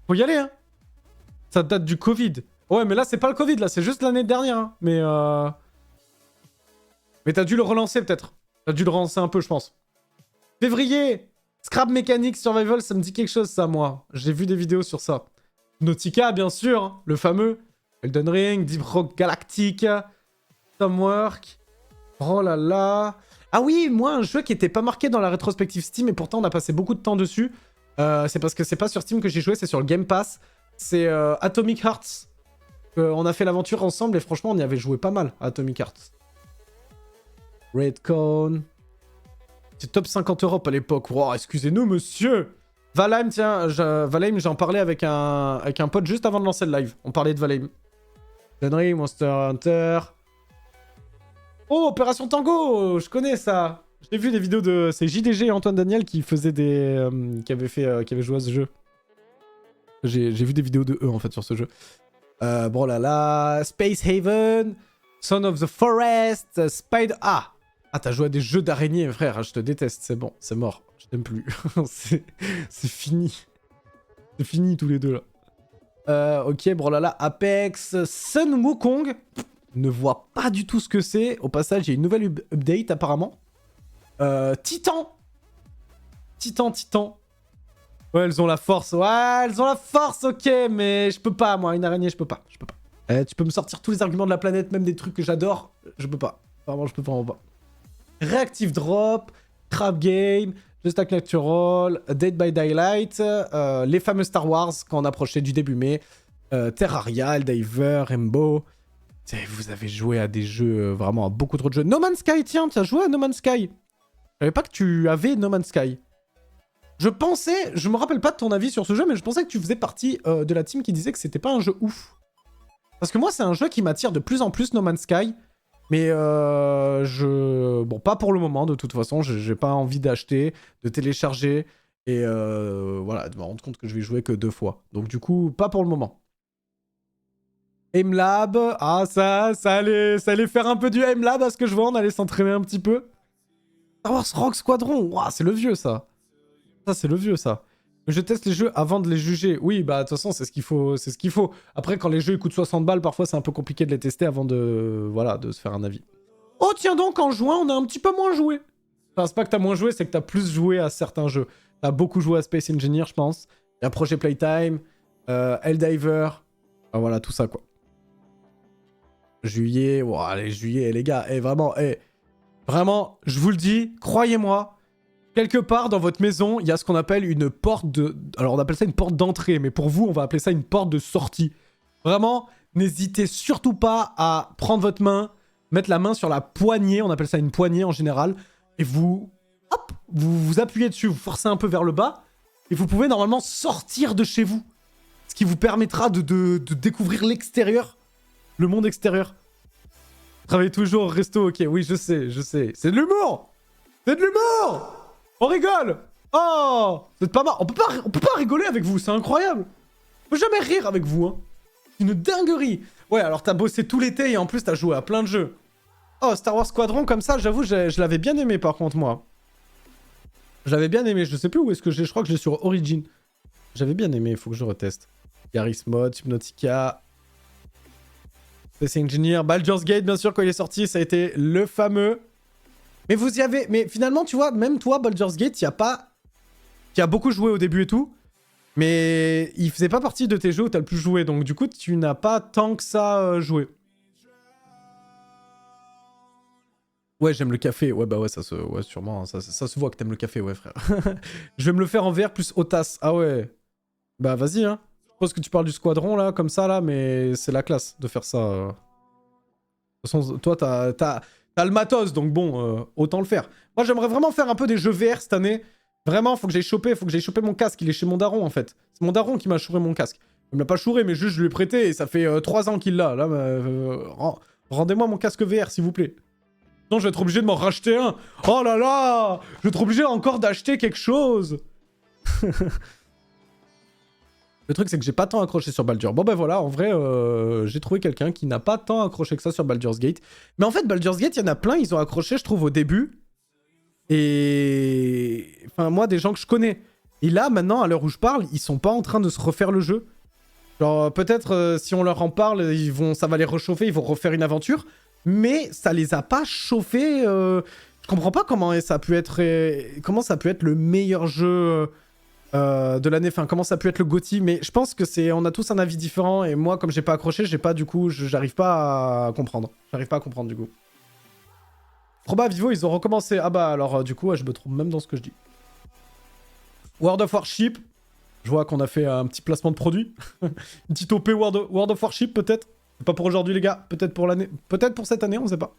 Faut y aller, hein? Ça date du Covid. Ouais, mais là, c'est pas le Covid, là, c'est juste l'année dernière, hein? Mais t'as dû le relancer, peut-être. T'as dû le relancer un peu, je pense. Février! Scrap Mechanics Survival, ça me dit quelque chose, ça, moi. J'ai vu des vidéos sur ça. Nautica, bien sûr, hein, le fameux. Elden Ring, Deep Rock Galactic, Tomwork. Oh là là. Ah oui, moi, un jeu qui était pas marqué dans la rétrospective Steam, et pourtant on a passé beaucoup de temps dessus. C'est parce que c'est pas sur Steam que j'ai joué, c'est sur le Game Pass. C'est Atomic Hearts. On a fait l'aventure ensemble, et franchement, on y avait joué pas mal à Atomic Hearts. Redcon. C'est top 50 Europe à l'époque. Wow, excusez-nous, monsieur. Valheim, tiens, Valheim, j'en parlais avec un pote juste avant de lancer le live. On parlait de Valheim. Henry, Monster Hunter. Oh, Opération Tango, je connais ça. J'ai vu des vidéos de... C'est JDG et Antoine Daniel qui faisaient des... qui avaient joué à ce jeu. J'ai vu des vidéos de eux, en fait, sur ce jeu. Bon là là... Space Haven, Son of the Forest, Spider... Ah, t'as joué à des jeux d'araignées, frère. Je te déteste, c'est bon, c'est mort. Je t'aime plus. C'est fini. C'est fini, tous les deux, là. Ok, bon là là, Apex, Sun Wukong, ne vois pas du tout ce que c'est. Au passage, il y a une nouvelle update apparemment. Titan. Titan. Ouais, elles ont la force. Ouais, elles ont la force, ok, mais je peux pas, moi, une araignée, je peux pas. Tu peux me sortir tous les arguments de la planète, même des trucs que j'adore, je peux pas. Vraiment, je peux vraiment pas. Reactive Drop, Trap Game, Just Act Natural, Dead by Daylight, les fameux Star Wars quand on approchait du début mai, Terraria, Eldiver, Rainbow. Vous avez joué à des jeux, vraiment à beaucoup trop de jeux. No Man's Sky, tiens, tu as joué à No Man's Sky. Je savais pas que tu avais No Man's Sky. Je me rappelle pas de ton avis sur ce jeu, mais je pensais que tu faisais partie de la team qui disait que c'était pas un jeu ouf. Parce que moi, c'est un jeu qui m'attire de plus en plus, No Man's Sky. Mais bon, pas pour le moment, de toute façon. J'ai pas envie d'acheter, de télécharger. Et voilà, de me rendre compte que je vais jouer que 2 fois. Donc du coup, pas pour le moment. Aimlab. Ah, ça allait faire un peu du Aimlab à ce que je vois. On allait s'entraîner un petit peu. Star Wars Rogue Squadron. Ouah, c'est le vieux, ça. Ça, c'est le vieux, ça. Je teste les jeux avant de les juger. Oui, bah, de toute façon, c'est ce qu'il faut. Après, quand les jeux ils coûtent 60 balles, parfois, c'est un peu compliqué de les tester avant de... Voilà, de se faire un avis. Oh, tiens donc, en juin, on a un petit peu moins joué. Enfin, c'est pas que t'as moins joué, c'est que t'as plus joué à certains jeux. T'as beaucoup joué à Space Engineer, je pense. Il y a Project Playtime, Helldiver. Enfin, voilà, tout ça, quoi. Juillet. Wow, allez, juillet, les gars. Vraiment, je vous le dis, croyez-moi. Quelque part dans votre maison, il y a ce qu'on appelle une porte de... Alors, on appelle ça une porte d'entrée, mais pour vous, on va appeler ça une porte de sortie. Vraiment, n'hésitez surtout pas à prendre votre main, mettre la main sur la poignée, on appelle ça une poignée en général, et vous... Hop, vous appuyez dessus, vous forcez un peu vers le bas, et vous pouvez normalement sortir de chez vous. Ce qui vous permettra de découvrir l'extérieur, le monde extérieur. Travaillez toujours au resto, ok, oui, je sais. C'est de l'humour! C'est de l'humour! On rigole! Oh! C'est pas marrant. On peut pas rigoler avec vous, c'est incroyable! On peut jamais rire avec vous, hein. Une dinguerie! Ouais, alors t'as bossé tout l'été et en plus t'as joué à plein de jeux. Oh, Star Wars Squadron, comme ça, j'avoue, je l'avais bien aimé, par contre, moi. J'avais bien aimé. Je sais plus où est-ce que j'ai. Je crois que j'ai sur Origin. J'avais bien aimé, il faut que je reteste. Garry's Mod, Subnautica... Space Engineer, Baldur's Gate, bien sûr, quand il est sorti, ça a été le fameux... Mais vous y avez... Mais finalement, tu vois, même toi, Baldur's Gate, y a pas... Qui a beaucoup joué au début et tout. Mais il faisait pas partie de tes jeux où t'as le plus joué. Donc du coup, tu n'as pas tant que ça joué. Ouais, j'aime le café. Ouais, bah ouais, ça se... Ouais, sûrement. Ça se voit que t'aimes le café, ouais, frère. Je vais me le faire en VR plus au tasse. Ah ouais. Bah vas-y, hein. Je suppose que tu parles du squadron, là, comme ça, là, mais c'est la classe de faire ça. De toute façon, toi, t'as le matos, donc bon, autant le faire. Moi, j'aimerais vraiment faire un peu des jeux VR cette année. Vraiment, faut que j'aille choper mon casque. Il est chez mon daron, en fait. C'est mon daron qui m'a chouré mon casque. Il me l'a pas chouré, mais juste je lui ai prêté et ça fait 3 ans qu'il l'a. Là, rendez-moi mon casque VR, s'il vous plaît. Sinon, je vais être obligé de m'en racheter un. Oh là là! Je vais être obligé encore d'acheter quelque chose. Le truc, c'est que j'ai pas tant accroché sur Baldur. Bon, ben voilà, en vrai, j'ai trouvé quelqu'un qui n'a pas tant accroché que ça sur Baldur's Gate. Mais en fait, Baldur's Gate, il y en a plein, ils ont accroché, je trouve, au début. Et... Enfin, moi, des gens que je connais. Et là, maintenant, à l'heure où je parle, ils sont pas en train de se refaire le jeu. Genre, peut-être, si on leur en parle, ça va les réchauffer, ils vont refaire une aventure. Mais ça les a pas chauffés. Je comprends pas comment ça a pu être... comment ça peut être le meilleur jeu... de l'année, enfin comment ça a pu être le GOTY, mais je pense que c'est, on a tous un avis différent et moi comme j'ai pas accroché, j'ai pas du coup, j'arrive pas à comprendre. J'arrive pas à comprendre du coup. Proba Vivo, ils ont recommencé. Ah bah alors du coup, ouais, je me trompe même dans ce que je dis. World of Warship, je vois qu'on a fait un petit placement de produit. Une petite OP World of Warship peut-être. Pas pour aujourd'hui les gars, peut-être pour l'année, peut-être pour cette année, on sait pas.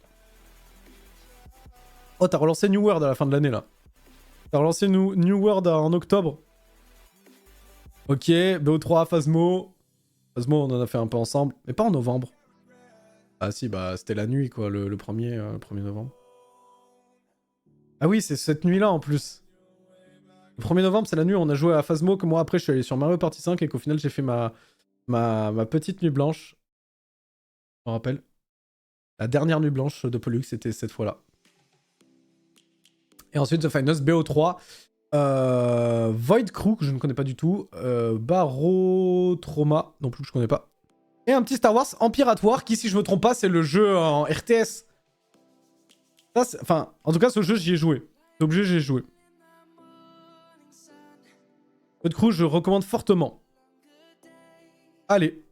Oh, t'as relancé New World à la fin de l'année là. T'as relancé New World en octobre. Ok, BO3, Phasmo. Phasmo, on en a fait un peu ensemble, mais pas en novembre. Ah si, bah c'était la nuit, quoi, le 1er novembre. Ah oui, c'est cette nuit-là, en plus. Le 1er novembre, c'est la nuit où on a joué à Phasmo, que moi, après, je suis allé sur Mario Party 5, et qu'au final, j'ai fait ma petite nuit blanche. Je me rappelle. La dernière nuit blanche de Pollux, c'était cette fois-là. Et ensuite, The Finest, BO3. Void Crew, que je ne connais pas du tout. Barotrauma, non plus, que je connais pas. Et un petit Star Wars Empire at War, qui, si je me trompe pas, c'est le jeu en RTS. Ça, enfin, en tout cas, ce jeu, j'y ai joué. C'est obligé, j'y ai joué. Void Crew, je recommande fortement. Allez.